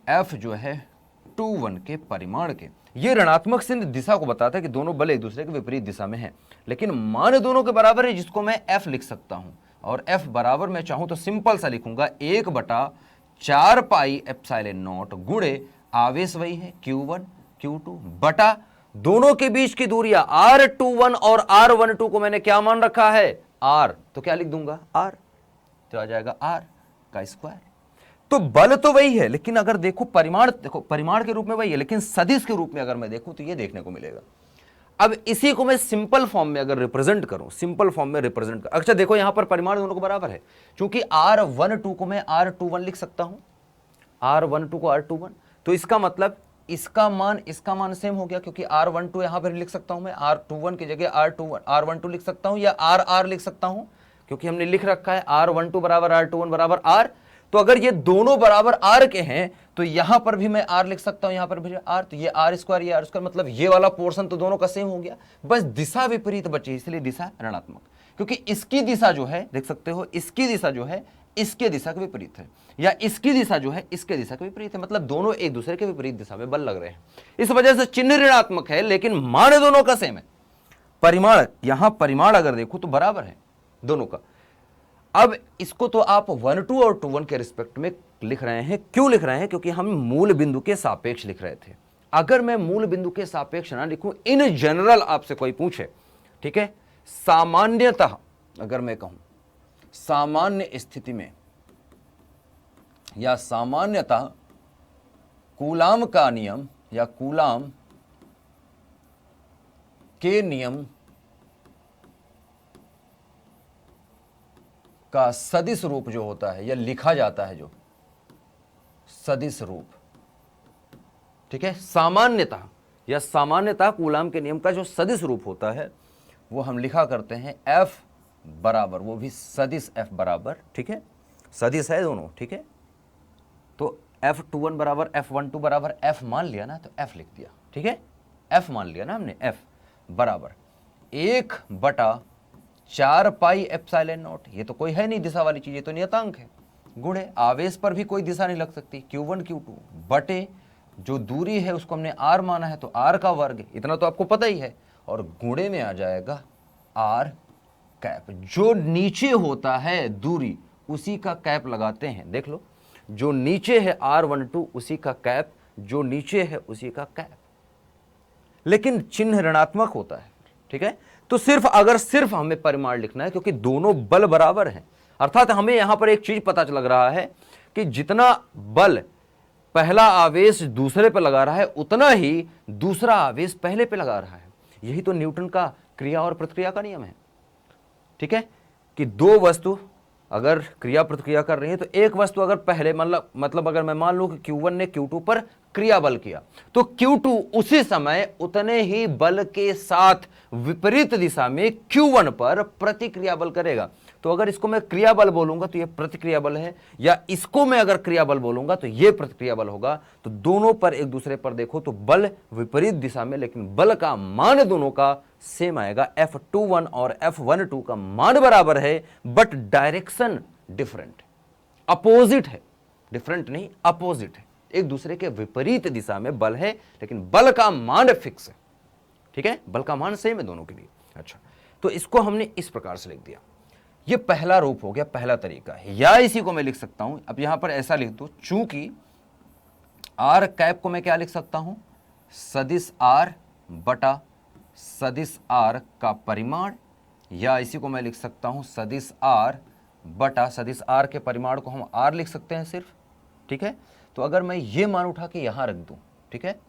F जो है 21 के परिमाण के। ये ऋणात्मक चिन्ह दिशा को बताता है कि दोनों बल एक दूसरे के विपरीत दिशा में हैं, लेकिन मान दोनों के बराबर है, जिसको मैं F लिख सकता हूं। और F बराबर मैं चाहूं तो सिंपल सा लिखूंगा 1/4 पाई एप्सिलॉन नॉट गुणे आवेश वही है Q1 Q2 बटा दोनों के बीच की दूरियां R21 और R12 को मैंने क्या मान रखा है, R, तो क्या लिख दूंगा R, तो आ जाएगा R का स्क्वायर। तो बल तो वही है, लेकिन अगर देखो परिमाण, देखो परिमाण के रूप में वही है, लेकिन सदिश के रूप में अगर मैं देखूं तो ये देखने को मिलेगा। अब इसी को मैं सिंपल फॉर्म में अगर रिप्रेजेंट करूं, सिंपल फॉर्म में रिप्रेजेंट कर, अच्छा देखो यहां पर परिमाण दोनों को बराबर है, क्योंकि R12 को मैं R21 लिख सकता हूं, R12 को R21, तो इसका मतलब इसका मान सेम हो गया, क्योंकि R12 यहां पर लिख सकता हूं मैं, R21 की जगह R12 लिख सकता हूं, या R लिख सकता हूं, क्योंकि हमने लिख रखा है R12 बराबर R21 बराबर R। तो अगर ये दोनों बराबर R के हैं तो यहां पर भी मैं R लिख सकता हूं, यहां पर भी R, तो ये R स्क्वायर, ये R स्क्वायर, मतलब ये वाला पोर्शन तो दोनों का सेम हो गया, बस दिशा विपरीत बची, इसलिए दिशा ऋणात्मक, क्योंकि इसकी दिशा जो है, देख सकते हो, इसकी दिशा जो है इसके दिशा के विपरीत है, या इसकी दिशा जो है इसके दिशा के विपरीत है, मतलब दोनों एक दूसरे के विपरीत दिशा में बल लग रहे हैं। इस वजह से चिन्ह ऋणात्मक है लेकिन मान दोनों का सेम है। परिमाण, यहां परिमाण अगर देखो तो बराबर है दोनों का। अब इसको तो आप 1-2 और 2-1 के रिस्पेक्ट में लिख रहे हैं, क्यों लिख रहे हैं, क्योंकि हम मूल बिंदु के सापेक्ष लिख रहे थे। अगर मैं मूल बिंदु के सापेक्ष ना लिखूं, इन जनरल आपसे कोई पूछे, ठीक है, सामान्यतः अगर मैं कहूं सामान्य स्थिति में या सामान्यतः कूलाम का नियम या कूलाम के नियम का सदिश रूप जो होता है या लिखा जाता है, जो सदिश रूप, ठीक है, सामान्यतः कूलाम के नियम का जो सदिश रूप होता है वो हम लिखा करते हैं F बराबर, वो भी सदिश F बराबर, ठीक है, सदिश है दोनों, ठीक है, तो F21 बराबर F12 बराबर F मान लिया ना, तो F लिख दिया, ठीक है, F मान लिया ना हमने, F बराबर 1/4 पाई एप्सिलॉन नॉट, ये तो कोई है नहीं दिशा वाली चीज, ये तो नियतांक है, गुणे आवेश पर भी कोई दिशा नहीं लग सकती, Q1 Q2 बटे जो दूरी है उसको हमने R माना है तो R का वर्ग, इतना तो आपको पता ही है, और गुणे में आ जाएगा R कैप, जो नीचे होता है दूरी उसी का कैप लगाते हैं, देख लो, जो नीचे है R12 उसी का कैप, जो नीचे है उसी का कैप, लेकिन चिन्ह ऋणात्मक होता है, ठीक है। तो सिर्फ हमें परिमाण लिखना है, क्योंकि दोनों बल बराबर हैं, अर्थात हमें यहां पर एक चीज पता लग रहा है कि जितना बल पहला आवेश दूसरे पे लगा रहा है उतना ही दूसरा आवेश पहले पे लगा रहा है। यही तो न्यूटन का क्रिया और प्रतिक्रिया का नियम है, ठीक है, कि दो वस्तु अगर क्रिया प्रतिक्रिया कर रही है तो एक वस्तु अगर पहले मतलब अगर मैं मान लूं कि Q1 ने Q2 पर क्रिया बल किया तो Q2 उसी समय उतने ही बल के साथ विपरीत दिशा में Q1 पर प्रतिक्रिया बल करेगा। तो अगर इसको मैं क्रिया बल बोलूंगा तो यह प्रतिक्रिया बल है, या इसको मैं अगर क्रिया बल बोलूंगा तो यह प्रतिक्रिया बल होगा। तो दोनों पर एक दूसरे पर देखो तो बल विपरीत दिशा में, लेकिन बल का मान दोनों का सेम आएगा। F21 और F12 का मान बराबर है बट डायरेक्शन डिफरेंट, अपोजिट है, डिफरेंट नहीं अपोजिट है, एक दूसरे के विपरीत दिशा में बल है, लेकिन बल का मान फिक्स है, ठीक है, बल का मान सेम है दोनों के लिए। अच्छा, तो इसको हमने इस प्रकार से लिख दिया, ये पहला रूप हो गया, पहला तरीका है। या इसी को मैं लिख सकता हूं, अब यहां पर ऐसा लिख दो, चूंकि R कैप को मैं क्या लिख सकता हूं, सदिश r बटा सदिश r का परिमाण, या इसी को मैं लिख सकता हूं सदिश r बटा सदिश r के परिमाण को हम r लिख सकते हैं सिर्फ, ठीक है। तो अगर मैं ये मान उठा के यहां रख दूं, ठीक है,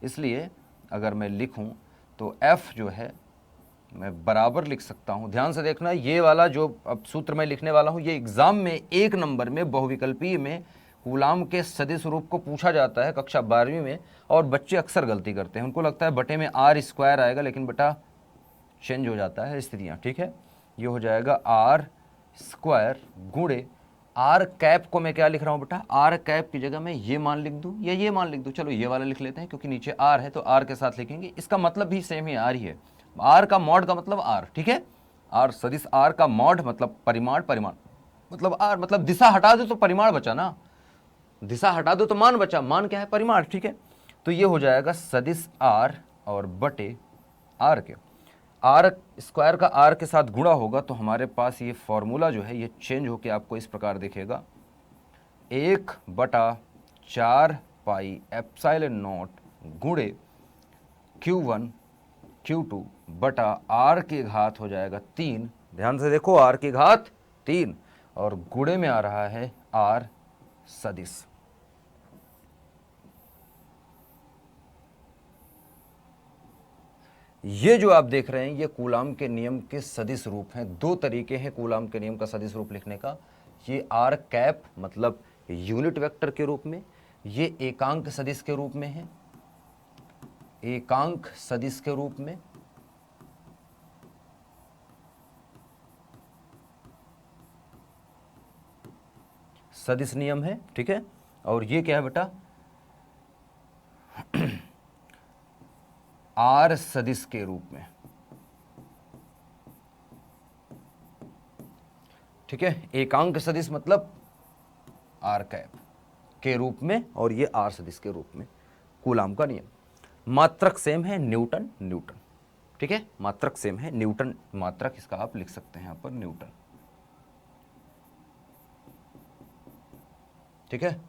इसलिए अगर मैं लिखूं तो f जो है मैं बराबर लिख सकता हूं, ध्यान से देखना, ये वाला जो अब सूत्र मैं लिखने वाला हूं ये एग्जाम में 1 नंबर में बहुविकल्पीय में कूलाम के सदिश रूप को पूछा जाता है कक्षा 12वीं में, और बच्चे अक्सर गलती करते हैं, उनको लगता है बटे में आर स्क्वायर आएगा, लेकिन बेटा चेंज हो जाता है स्थितियां, ठीक है। ये हो जाएगा आर स्क्वायर गुणे आर कैप को मैं क्या लिख रहा हूं बेटा, आर कैप की जगह मैं ये मान लिख दूं या ये मान लिख दूं, चलो ये वाला लिख लेते हैं क्योंकि नीचे आर है तो आर के साथ लिखेंगे, इसका मतलब भी सेम ही आर ही है, आर का मॉड का मतलब आर, ठीक है। आर सदिश आर का मॉड मतलब परिमाण, परिमाण मतलब आर, मतलब दिशा हटा दो तो परिमाण बचा ना, दिशा हटा दो तो मान बचा, मान क्या है, परिमाण, ठीक है। तो ये हो जाएगा सदिश आर और बटे आर के, आर स्क्वायर का आर के साथ गुणा होगा तो हमारे पास ये फॉर्मूला जो है ये चेंज होके आपको इस प्रकार दिखेगा, 1/4 पाई एप्सिलॉन नॉट गुणे Q1 Q2 बटा आर की घात हो जाएगा 3, ध्यान से देखो आर की घात 3, और गुणे में आ रहा है आर सदिश। ये जो आप देख रहे हैं ये कूलाम के नियम के सदिश रूप हैं, 2 तरीके हैं कूलाम के नियम का सदिश रूप लिखने का, ये आर कैप मतलब यूनिट वेक्टर के रूप में, ये एकांक सदिश के रूप में है, एकांक सदिश के रूप में, सदिश नियम है, ठीक है। और ये क्या है बेटा, आर सदिश के रूप में, ठीक है, एकांक सदिश मतलब आर कैप के रूप में, और ये आर सदिश के रूप में, कूलाम का नियम। मात्रक सेम है, न्यूटन न्यूटन, ठीक है, मात्रक सेम है, न्यूटन मात्रक, इसका आप लिख सकते हैं यहां पर न्यूटन, ठीक है।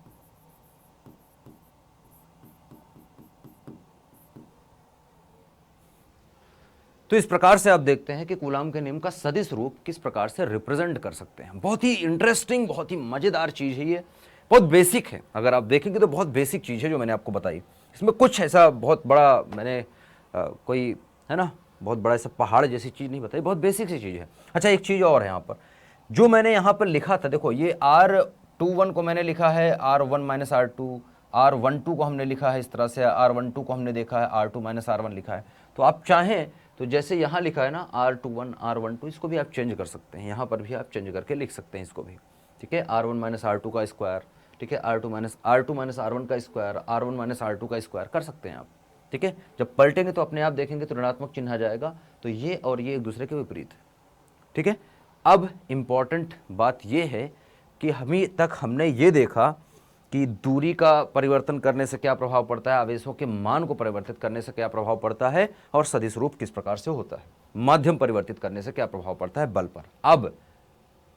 तो इस प्रकार से आप देखते हैं कि कूलाम के नियम का सदिश रूप किस प्रकार से रिप्रेजेंट कर सकते हैं। बहुत ही इंटरेस्टिंग, बहुत ही मजेदार चीज है ये, बहुत बेसिक है, अगर आप देखेंगे तो बहुत बेसिक चीज है जो मैंने आपको बताई, इसमें कुछ ऐसा बहुत बड़ा मैंने कोई है ना बहुत बड़ा ऐसा पहाड़ जैसी चीज नहीं बताई, बहुत बेसिक सी चीज है। अच्छा एक चीज और है यहाँ पर, जो मैंने यहाँ पर लिखा था, देखो ये R21 को मैंने लिखा है R1 माइनस R2, R12 को हमने लिखा है इस तरह से, R12 को हमने देखा है R2 माइनस R1 लिखा है, तो आप चाहें तो जैसे यहाँ लिखा है ना R21 R12, इसको भी आप चेंज कर सकते हैं, यहाँ पर भी आप चेंज करके लिख सकते हैं इसको भी, ठीक है। R1 माइनस R2 का स्क्वायर, ठीक है, R2 माइनस R1 का स्क्वायर, R1 माइनस R2 का स्क्वायर कर सकते हैं आप, ठीक है। जब पलटेंगे तो अपने आप देखेंगे तो ऋणात्मक चिन्ह आ जाएगा, तो ये और ये एक दूसरे के विपरीत है, ठीक है। अब इम्पॉर्टेंट बात ये है कि अभी तक हमने ये देखा कि दूरी का परिवर्तन करने से क्या प्रभाव पड़ता है, आवेशों के मान को परिवर्तित करने से क्या प्रभाव पड़ता है, और सदिश रूप किस प्रकार से होता है, माध्यम परिवर्तित करने से क्या प्रभाव पड़ता है बल पर। अब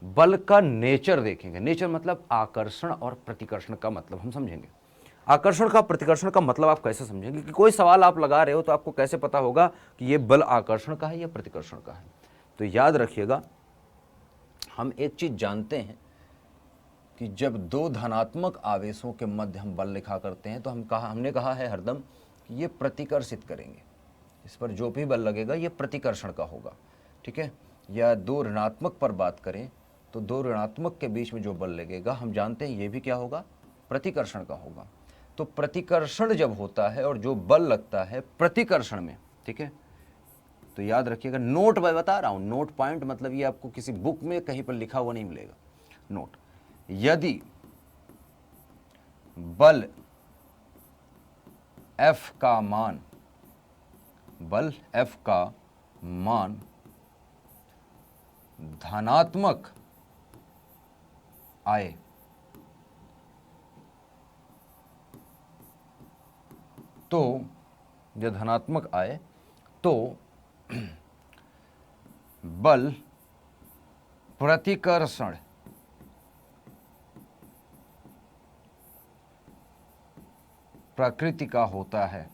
बल का नेचर देखेंगे, नेचर मतलब आकर्षण और प्रतिकर्षण का मतलब हम समझेंगे। आकर्षण का प्रतिकर्षण का मतलब आप कैसे समझेंगे, कि कोई सवाल आप लगा रहे हो तो आपको कैसे पता होगा कि ये बल आकर्षण का है या प्रतिकर्षण का है। तो याद रखिएगा, हम एक चीज जानते हैं कि जब 2 धनात्मक आवेशों के मध्य हम बल लिखा करते हैं तो हमने कहा है हरदम कि ये प्रतिकर्षित करेंगे, इस पर जो भी बल लगेगा ये प्रतिकर्षण का होगा, ठीक है। या 2 ऋणात्मक पर बात करें तो 2 ऋणात्मक के बीच में जो बल लगेगा हम जानते हैं ये भी क्या होगा, प्रतिकर्षण का होगा। तो प्रतिकर्षण जब होता है और जो बल लगता है प्रतिकर्षण में, ठीक है, तो याद रखिएगा, नोट मैं बता रहा हूं, नोट पॉइंट मतलब ये आपको किसी बुक में कहीं पर लिखा हुआ नहीं मिलेगा, नोट, यदि बल F का मान, बल F का मान धनात्मक आए तो, जो धनात्मक आए तो बल प्रतिकर्षण प्रकृति का होता है,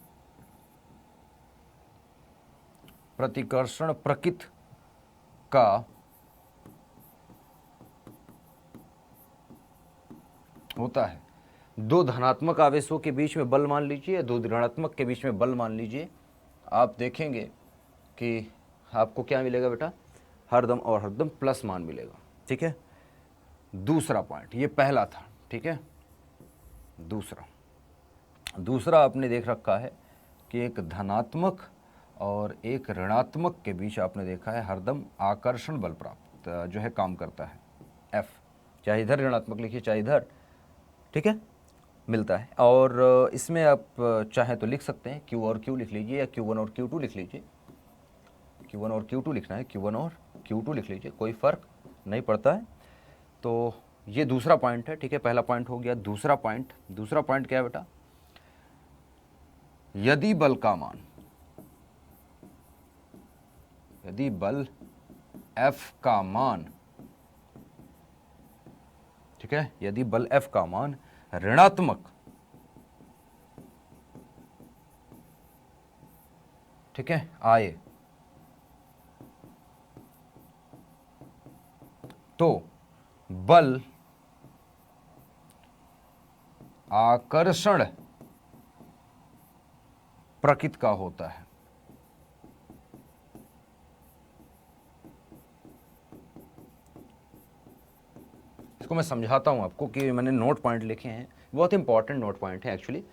प्रतिकर्षण प्रकृति का होता है। दो धनात्मक आवेशों के बीच में बल मान लीजिए, दो ऋणात्मक के बीच में बल मान लीजिए, आप देखेंगे कि आपको क्या मिलेगा बेटा, हरदम और हरदम प्लस मान मिलेगा। ठीक है, दूसरा पॉइंट, ये पहला था। ठीक है, दूसरा आपने देख रखा है कि एक धनात्मक और एक ऋणात्मक के बीच आपने देखा है हरदम आकर्षण बल प्राप्त जो है काम करता है, F, चाहे इधर ऋणात्मक लिखिए चाहे इधर, ठीक है, मिलता है। और इसमें आप चाहे तो लिख सकते हैं Q और Q लिख लीजिए, या Q1 और Q2 लिख लीजिए। Q1 और Q2 लिखना है, Q1 और Q2 लिख लीजिए, कोई फर्क नहीं पड़ता है। तो ये दूसरा पॉइंट है। ठीक है, पहला पॉइंट हो गया। दूसरा पॉइंट क्या है बेटा, यदि बल F का मान, ठीक है, यदि बल F का मान ऋणात्मक, ठीक है, आए, तो बल आकर्षण प्रकृति का होता है। इसको मैं समझाता हूं आपको कि मैंने नोट पॉइंट लिखे हैं, बहुत इंपॉर्टेंट नोट पॉइंट है एक्चुअली।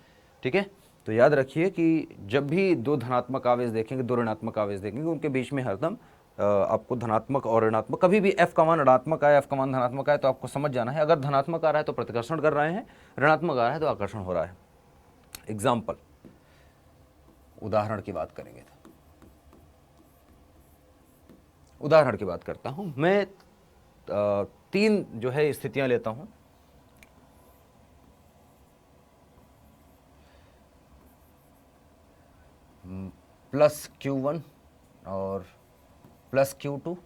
ठीक है, तो याद रखिए कि जब भी दो धनात्मक आवेश देखेंगे, दो ऋणात्मक आवेश देखेंगे, उनके बीच में हरदम आपको धनात्मक और ऋणात्मक, कभी भी F का मान ऋणात्मक आए, F का मान धनात्मक आए तो आपको समझ जाना है, अगर धनात्मक आ रहा है तो प्रतिकर्षण कर रहे हैं, ऋणात्मक आ रहा है तो आकर्षण हो रहा है। एग्जाम्पल, उदाहरण की बात करेंगे तो उदाहरण की बात करता हूं मैं। 3 जो है स्थितियां लेता हूं। प्लस Q1 और प्लस Q2,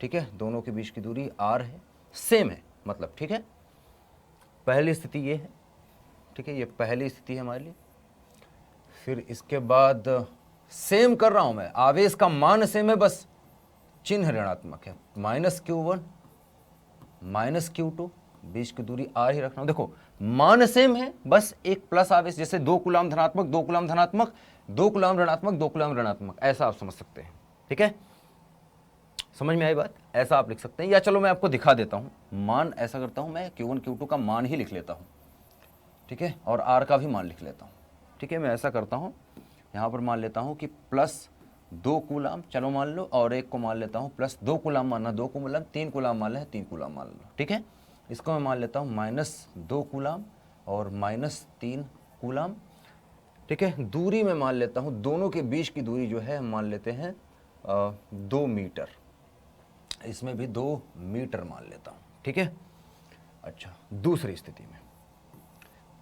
ठीक है, दोनों के बीच की दूरी R है, सेम है मतलब। ठीक है, पहली स्थिति ये है। ठीक है, ये पहली स्थिति है हमारे लिए। फिर इसके बाद सेम कर रहा हूं मैं, आवेश का मान सेम है, बस चिन्ह ऋणात्मक है। -Q1 -Q2, बीच की दूरी R ही रखना हूं। देखो मान सेम है, बस एक प्लस आवेश, जैसे 2 कूलाम धनात्मक, 2 कूलाम धनात्मक, 2 कूलाम ऋणात्मक, 2 कूलाम ऋणात्मक, ऐसा आप समझ सकते हैं। ठीक है, समझ में आई बात? ऐसा आप लिख सकते हैं। या चलो मैं आपको दिखा देता हूं, मान ऐसा करता हूं मैं, Q1 Q2 का मान ही लिख लेता हूं, ठीक है, और R का भी मान लिख लेता हूं। ठीक है, मैं ऐसा करता हूं, यहां पर मान लेता हूं कि +2 कूलाम, चलो मान लो, और एक को मान लेता हूं +2 कूलाम, मानना 2 कूलाम, 3 कूलाम मान ले, 3 कूलाम मान लो। ठीक है, इसको मैं मान लेता हूं -2 कूलाम और -3 कूलाम। ठीक है, दूरी में मान लेता हूं, दोनों के बीच की दूरी जो है मान लेते हैं 2 मीटर, इसमें भी 2 मीटर मान लेता हूं। ठीक है, अच्छा, दूसरी स्थिति में,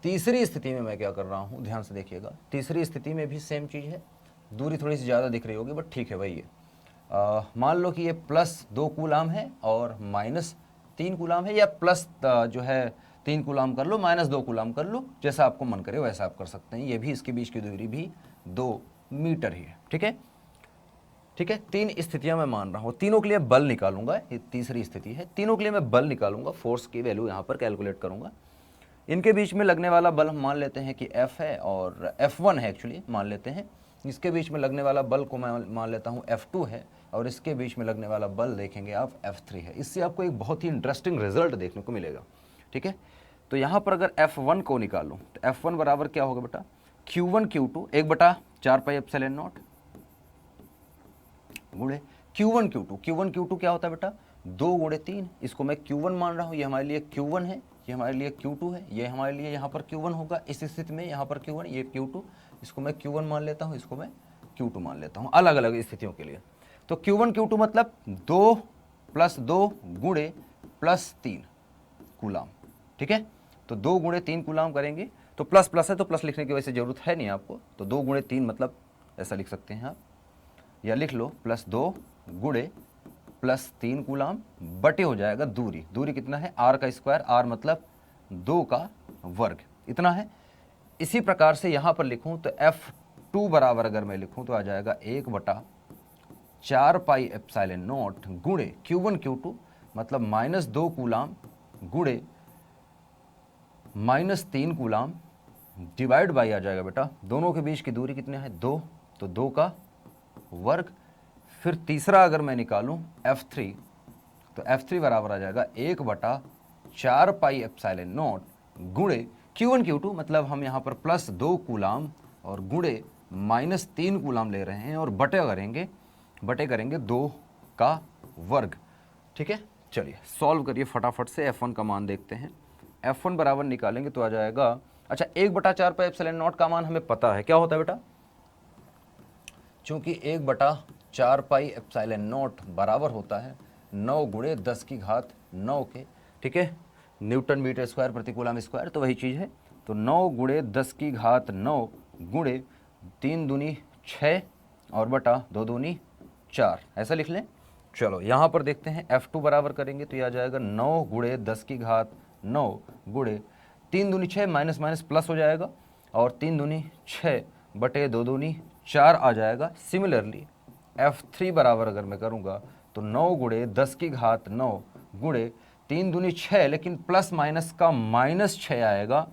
तीसरी स्थिति में मैं क्या कर रहा हूं, ध्यान से देखिएगा। तीसरी स्थिति में भी सेम चीज़ है, दूरी थोड़ी सी ज़्यादा दिख रही होगी बट ठीक है वही है। मान लो कि ये +2 कूलाम है और -3 कूलाम है, या प्लस जो है 3 कूलाम कर लो, -2 कूलाम कर लो, जैसा आपको मन करे वैसा आप कर सकते हैं। ये भी, इसके बीच की दूरी भी 2 मीटर ही है। ठीक है, ठीक है, 3 स्थितियां मैं मान रहा हूं, तीनों के लिए बल निकालूंगा। ये तीसरी स्थिति है, तीनों के लिए मैं बल निकालूंगा, फोर्स की वैल्यू यहां पर कैलकुलेट करूंगा। इनके बीच में लगने वाला बल हम मान लेते हैं कि F है और F1 है, एक्चुअली मान लेते हैं। इसके बीच में लगने वाला बल को मैं मान लेता हूं F2 है, और इसके बीच में लगने वाला बल देखेंगे आप F3 है। इससे आपको एक बहुत ही इंटरेस्टिंग रिजल्ट देखने को मिलेगा। ठीक है, तो यहाँ पर अगर F1 को निकालूं तो F1 बराबर क्या होगा बेटा, Q1 Q2 1/4πε0 गुणे Q1 Q2। Q1 Q2 क्या होता है बेटा, 2 गुणे 3, इसको मैं Q1 मान रहा हूँ, ये हमारे लिए Q1 है, ये हमारे लिए Q2 है, ये हमारे लिए यहाँ पर Q1 होगा इस स्थिति में, यहाँ पर Q1, ये Q2, इसको मैं Q1 मान लेता हूँ, इसको मैं Q2 मान लेता हूँ, अलग अलग स्थितियों के लिए। तो Q1 Q2 मतलब 2 + 2 गुणे +3 कूलाम। ठीक है, तो 2 गुणे 3 कूलाम करेंगे, तो प्लस प्लस है तो प्लस लिखने की वैसे जरूरत है नहीं आपको, तो 2 गुणे 3 मतलब ऐसा लिख सकते हैं आप, या लिख लो +2 गुणे +3 कूलाम बटे हो जाएगा दूरी। दूरी कितना है, R का स्क्वायर, R मतलब 2 का वर्ग, इतना है। इसी प्रकार से यहाँ पर लिखूँ तो F2 बराबर अगर मैं लिखूं तो आ जाएगा 1/4 पाई एप्सिलॉन नॉट गुणे Q1 Q2 मतलब -2 कूलाम गुणे -3 कूलाम डिवाइड बाई आ जाएगा बेटा, दोनों के बीच की दूरी कितनी है 2, तो 2 का वर्ग। फिर तीसरा अगर मैं निकालूं F3 तो F3 बराबर आ जाएगा 1/4 पाई एप्सिलॉन नॉट गुणे Q1 Q2 मतलब हम यहाँ पर +2 कूलाम और गुणे -3 कूलाम ले रहे हैं और बटे करेंगे 2 का वर्ग। ठीक है, चलिए सॉल्व करिए फटाफट से। F1 का मान देखते हैं। F1 बराबर निकालेंगे तो आ जाएगा, अच्छा 1/4 पाई एप्सिलॉन नॉट का मान हमें पता है, क्या होता है बेटा, चूंकि 1/4 पाई एप्सिलॉन नॉट बराबर होता है 9 गुणे 10 की घात 9 के। ठीक है, न्यूटन मीटर स्क्वायर प्रति कूलम स्क्वायर, तो वही चीज़ है। तो 9 गुणे 10 की घात 9 गुणे 3 दूनी 6 और बटा 2 दूनी 4, ऐसा लिख लें। चलो यहाँ पर देखते हैं F2 बराबर करेंगे तो यह आ जाएगा 9 गुणे 10 की घात 9 गुणे 3 दूनी 6 माइनस माइनस प्लस हो जाएगा और 3 दूनी 6 बटे 2 दूनी 4 आ जाएगा। सिमिलरली F3 बराबर अगर मैं करूँगा तो 9 गुणे 10 की घात 9 गुणे 3 दूनी 6, लेकिन प्लस माइनस का -6 आएगा।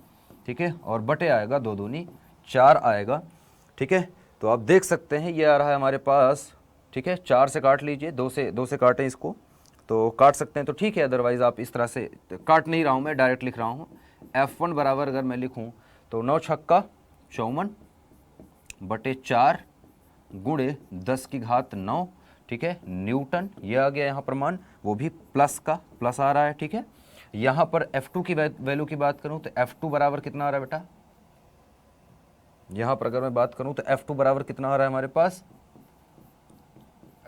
ठीक है, और बटे आएगा 2 दूनी 4 आएगा। ठीक है, तो आप देख सकते हैं ये आ रहा है हमारे पास। ठीक है, 4 से काट लीजिए, 2 से काटें इसको तो काट सकते हैं तो ठीक है, अदरवाइज़ आप इस तरह से काट नहीं रहा हूँ, मैं डायरेक्ट लिख रहा हूँ। F1 बराबर अगर मैं लिखूँ तो 9 छक्का 54 बटे 4 गुणे 10 की घात 9। ठीक है, न्यूटन ये आ गया यहाँ पर मान, वो भी प्लस का प्लस आ रहा है। ठीक है, यहाँ पर F2 की वैल्यू की बात करूँ तो F2 बराबर कितना आ रहा है बेटा, यहाँ पर अगर मैं बात करूँ तो F2 बराबर कितना आ रहा है हमारे पास,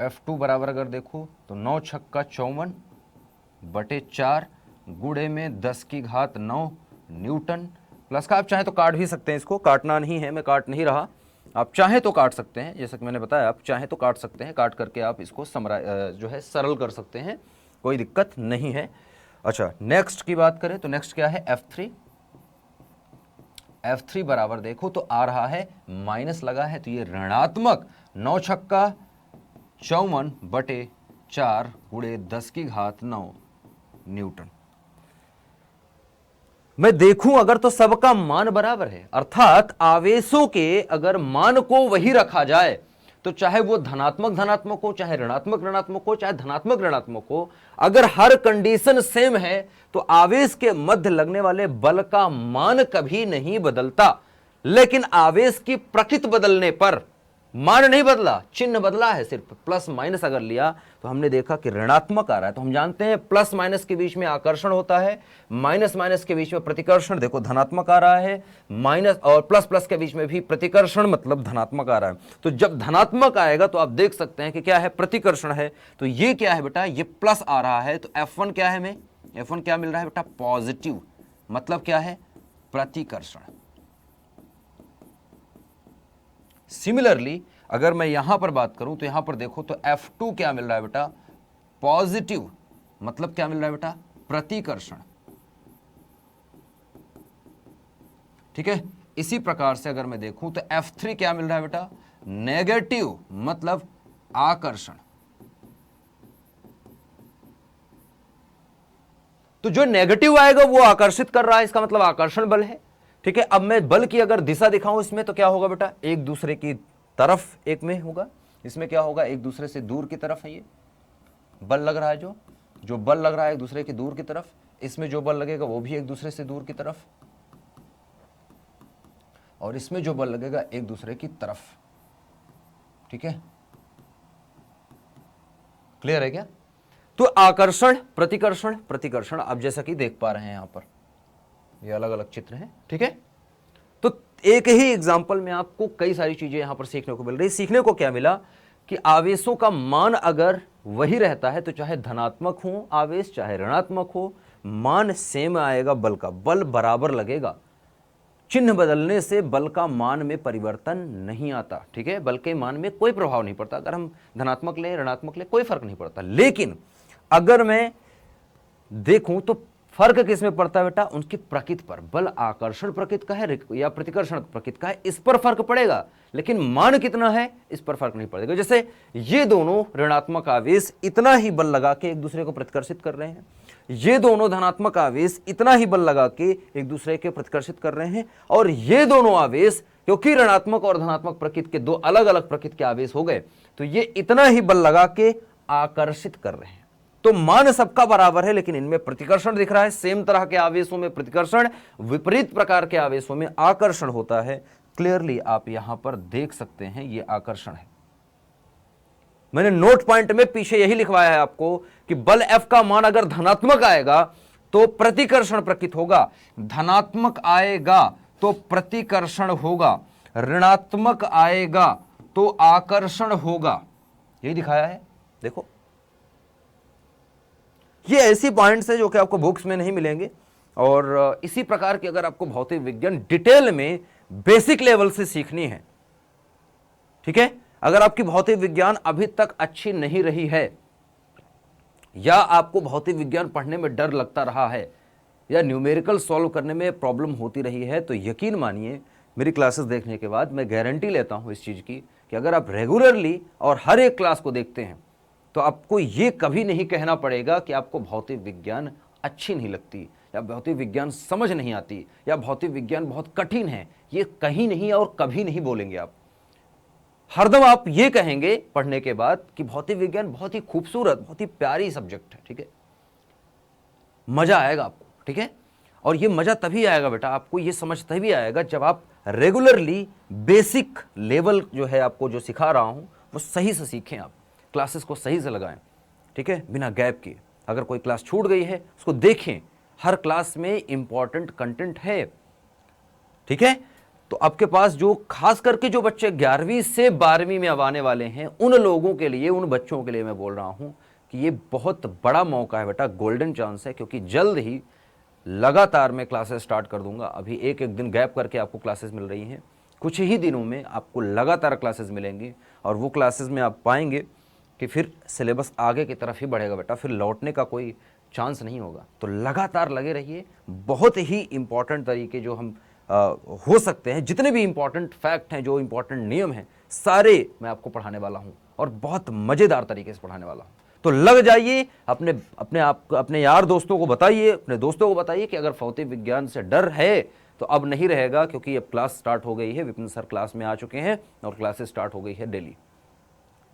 F2 बराबर अगर देखूँ तो 9 छक्का 54 बटे 4 गुणे में 10 की घात 9 न्यूटन प्लस का। आप चाहें तो काट भी सकते हैं, इसको काटना नहीं है, मैं काट नहीं रहा, आप चाहें तो काट सकते हैं, जैसा कि मैंने बताया आप चाहें तो काट सकते हैं, काट करके आप इसको जो है सरल कर सकते हैं, कोई दिक्कत नहीं है। अच्छा नेक्स्ट की बात करें तो नेक्स्ट क्या है F3 बराबर देखो तो आ रहा है माइनस लगा है तो ये ऋणात्मक 9 छक्का 54 बटे 4 गुणे 10 की घात 9 न्यूटन। मैं देखूं अगर तो सबका मान बराबर है, अर्थात आवेशों के अगर मान को वही रखा जाए तो चाहे वो धनात्मक हो, चाहे ऋणात्मक हो, चाहे धनात्मक हो, अगर हर कंडीशन सेम है तो आवेश के मध्य लगने वाले बल का मान कभी नहीं बदलता। लेकिन आवेश की प्रकृति बदलने पर मान नहीं बदला, चिन्ह बदला है, सिर्फ प्लस माइनस अगर लिया तो हमने देखा कि ऋणात्मक आ रहा है। तो हम जानते हैं प्लस माइनस के बीच में आकर्षण होता है, माइनस माइनस के बीच में प्रतिकर्षण, देखो धनात्मक आ रहा है, माइनस और प्लस प्लस के बीच में भी प्रतिकर्षण मतलब धनात्मक आ रहा है। तो जब धनात्मक आएगा तो आप देख सकते हैं कि क्या है, प्रतिकर्षण है। तो ये क्या है बेटा, ये प्लस आ रहा है, तो F1 क्या है, हमें F1 क्या मिल रहा है बेटा, पॉजिटिव, मतलब क्या है, प्रतिकर्षण। सिमिलरली अगर मैं यहां पर बात करूं तो यहां पर देखो तो F2 क्या मिल रहा है बेटा, पॉजिटिव, मतलब क्या मिल रहा है बेटा, प्रतिकर्षण। ठीक है, इसी प्रकार से अगर मैं देखूं तो F3 क्या मिल रहा है बेटा, नेगेटिव, मतलब आकर्षण। तो जो नेगेटिव आएगा वो आकर्षित कर रहा है, इसका मतलब आकर्षण बल है। ठीक है, अब मैं बल की अगर दिशा दिखाऊं इसमें तो क्या होगा बेटा, एक दूसरे की तरफ एक में होगा, इसमें क्या होगा, एक दूसरे से दूर की तरफ है। ये बल लग रहा है, जो बल लग रहा है एक दूसरे की दूर की तरफ, इसमें जो बल लगेगा वो भी एक दूसरे से दूर की तरफ, और इसमें जो बल लगेगा एक दूसरे की तरफ। ठीक है, क्लियर है क्या। तो आकर्षण प्रतिकर्षण प्रतिकर्षण, आप जैसा कि देख पा रहे हैं यहां पर ये अलग अलग चित्र हैं। ठीक है, तो एक ही एग्जांपल में आपको कई सारी चीजें यहां पर सीखने को मिल रही। सीखने को क्या मिला कि आवेशों का मान अगर वही रहता है तो चाहे धनात्मक हो आवेश चाहे ऋणात्मक हो, मान सेम आएगा, बल का बल बराबर लगेगा। चिन्ह बदलने से बल का मान में परिवर्तन नहीं आता। ठीक है, बल के मान में कोई प्रभाव नहीं पड़ता, अगर हम धनात्मक ले ऋणात्मक ले कोई फर्क नहीं पड़ता। लेकिन अगर मैं देखूं तो फर्क किस में पड़ता है बेटा, उनकी प्रकृति पर। बल आकर्षण प्रकृति का है या प्रतिकर्षण प्रकृति का है, इस पर फर्क पड़ेगा। लेकिन मान कितना है इस पर फर्क नहीं पड़ेगा। जैसे ये दोनों ऋणात्मक आवेश इतना ही बल लगा के एक दूसरे को प्रतिकर्षित कर रहे हैं, ये दोनों धनात्मक आवेश इतना ही बल लगा के एक दूसरे के प्रतिकर्षित कर रहे हैं, और ये दोनों आवेश क्योंकि ऋणात्मक और धनात्मक प्रकृति के दो अलग अलग प्रकृति के आवेश हो गए, तो ये इतना ही बल लगा के आकर्षित कर रहे हैं। तो मान सबका बराबर है, लेकिन इनमें प्रतिकर्षण दिख रहा है। सेम तरह के आवेशों में प्रतिकर्षण, विपरीत प्रकार के आवेशों में आकर्षण होता है। क्लियरली आप यहां पर देख सकते हैं, ये आकर्षण है। मैंने नोट पॉइंट में पीछे यही लिखवाया है आपको कि बल F का मान अगर धनात्मक आएगा तो प्रतिकर्षण प्रकृति होगा, धनात्मक आएगा तो प्रतिकर्षण होगा, ऋणात्मक आएगा तो आकर्षण होगा। यही दिखाया है। देखो, ये ऐसी पॉइंट्स है जो कि आपको बुक्स में नहीं मिलेंगे, और इसी प्रकार की अगर आपको भौतिक विज्ञान डिटेल में बेसिक लेवल से सीखनी है, ठीक है, अगर आपकी भौतिक विज्ञान अभी तक अच्छी नहीं रही है, या आपको भौतिक विज्ञान पढ़ने में डर लगता रहा है, या न्यूमेरिकल सॉल्व करने में प्रॉब्लम होती रही है, तो यकीन मानिए मेरी क्लासेस देखने के बाद मैं गारंटी लेता हूं इस चीज़ की कि अगर आप रेगुलरली और हर एक क्लास को देखते हैं तो आपको ये कभी नहीं कहना पड़ेगा कि आपको भौतिक विज्ञान अच्छी नहीं लगती, या भौतिक विज्ञान समझ नहीं आती, या भौतिक विज्ञान बहुत कठिन है। ये कहीं नहीं और कभी नहीं बोलेंगे आप। हरदम आप ये कहेंगे पढ़ने के बाद कि भौतिक विज्ञान बहुत ही खूबसूरत, बहुत ही प्यारी सब्जेक्ट है, ठीक है, मजा आएगा आपको, ठीक है। और ये मजा तभी आएगा बेटा, आपको ये समझ तभी आएगा जब आप रेगुलरली बेसिक लेवल जो है आपको जो सिखा रहा हूं वो सही से सीखें, आप क्लासेस को सही से लगाएं, ठीक है, बिना गैप किए। अगर कोई क्लास छूट गई है उसको देखें, हर क्लास में इंपॉर्टेंट कंटेंट है, ठीक है। तो आपके पास जो खास करके जो बच्चे 11वीं से 12वीं में अब आने वाले हैं, उन लोगों के लिए, उन बच्चों के लिए मैं बोल रहा हूं कि ये बहुत बड़ा मौका है बेटा, गोल्डन चांस है, क्योंकि जल्द ही लगातार मैं क्लासेस स्टार्ट कर दूंगा। अभी एक एक दिन गैप करके आपको क्लासेस मिल रही हैं, कुछ ही दिनों में आपको लगातार क्लासेस मिलेंगी, और वो क्लासेस में आप पाएंगे कि फिर सिलेबस आगे की तरफ ही बढ़ेगा बेटा, फिर लौटने का कोई चांस नहीं होगा। तो लगातार लगे रहिए। बहुत ही इंपॉर्टेंट तरीके जो हम हो सकते हैं, जितने भी इंपॉर्टेंट फैक्ट हैं, जो इंपॉर्टेंट नियम हैं, सारे मैं आपको पढ़ाने वाला हूं, और बहुत मज़ेदार तरीके से पढ़ाने वाला हूं। तो लग जाइए, अपने यार दोस्तों को बताइए, अपने दोस्तों को बताइए कि अगर भौतिक विज्ञान से डर है तो अब नहीं रहेगा, क्योंकि अब क्लास स्टार्ट हो गई है। विपिन सर क्लास में आ चुके हैं और क्लासेस स्टार्ट हो गई है डेली,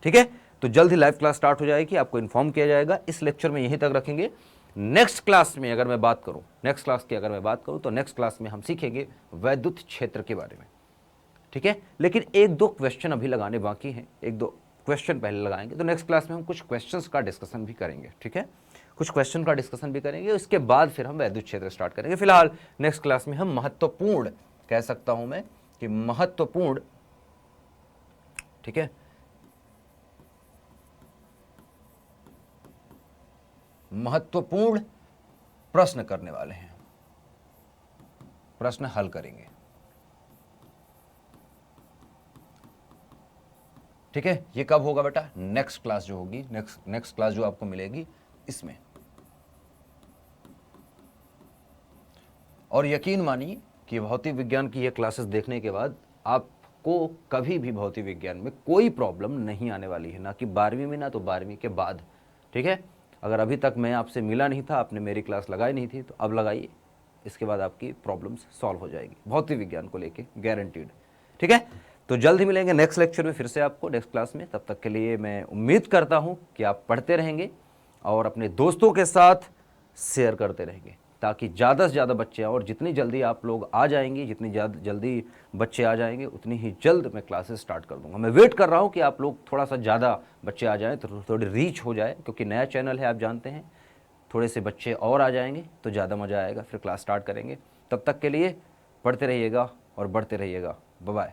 ठीक है। तो जल्द ही लाइव क्लास स्टार्ट हो जाएगी, आपको इन्फॉर्म किया जाएगा। इस लेक्चर में यहीं तक रखेंगे। नेक्स्ट क्लास में अगर मैं बात करूं, तो नेक्स्ट क्लास में हम सीखेंगे वैद्युत क्षेत्र के बारे में, ठीक है। लेकिन एक दो क्वेश्चन अभी लगाने बाकी हैं, एक दो क्वेश्चन पहले लगाएंगे। तो नेक्स्ट क्लास में हम कुछ क्वेश्चंस का डिस्कशन भी करेंगे, ठीक है, कुछ क्वेश्चन का डिस्कशन भी करेंगे। उसके बाद फिर हम वैद्युत क्षेत्र स्टार्ट करेंगे। फिलहाल नेक्स्ट क्लास में हम महत्वपूर्ण, कह सकता हूं मैं कि महत्वपूर्ण, ठीक है, महत्वपूर्ण प्रश्न करने वाले हैं, प्रश्न हल करेंगे, ठीक है। ये कब होगा बेटा? नेक्स्ट क्लास जो होगी, नेक्स्ट क्लास जो आपको मिलेगी इसमें। और यकीन मानिए कि भौतिक विज्ञान की ये क्लासेस देखने के बाद आपको कभी भी भौतिक विज्ञान में कोई प्रॉब्लम नहीं आने वाली है, ना कि 12वीं में, ना तो 12वीं के बाद, ठीक है। अगर अभी तक मैं आपसे मिला नहीं था, आपने मेरी क्लास लगाई नहीं थी, तो अब लगाइए, इसके बाद आपकी प्रॉब्लम्स सॉल्व हो जाएगी भौतिक विज्ञान को लेके, गारंटीड, ठीक है। तो जल्द ही मिलेंगे नेक्स्ट लेक्चर में फिर से आपको, नेक्स्ट क्लास में। तब तक के लिए मैं उम्मीद करता हूं कि आप पढ़ते रहेंगे और अपने दोस्तों के साथ शेयर करते रहेंगे, ताकि ज़्यादा से ज़्यादा बच्चे, और जितनी जल्दी आप लोग आ जाएंगे, जितनी जल्दी बच्चे आ जाएंगे, उतनी ही जल्द मैं क्लासेस स्टार्ट कर दूंगा। मैं वेट कर रहा हूं कि आप लोग थोड़ा सा ज़्यादा बच्चे आ जाएं, तो थोड़ी रीच हो जाए, क्योंकि नया चैनल है, आप जानते हैं। थोड़े से बच्चे और आ जाएंगे तो ज़्यादा मज़ा आएगा, फिर क्लास स्टार्ट करेंगे। तब तक के लिए पढ़ते रहिएगा और बढ़ते रहिएगा। Bye bye.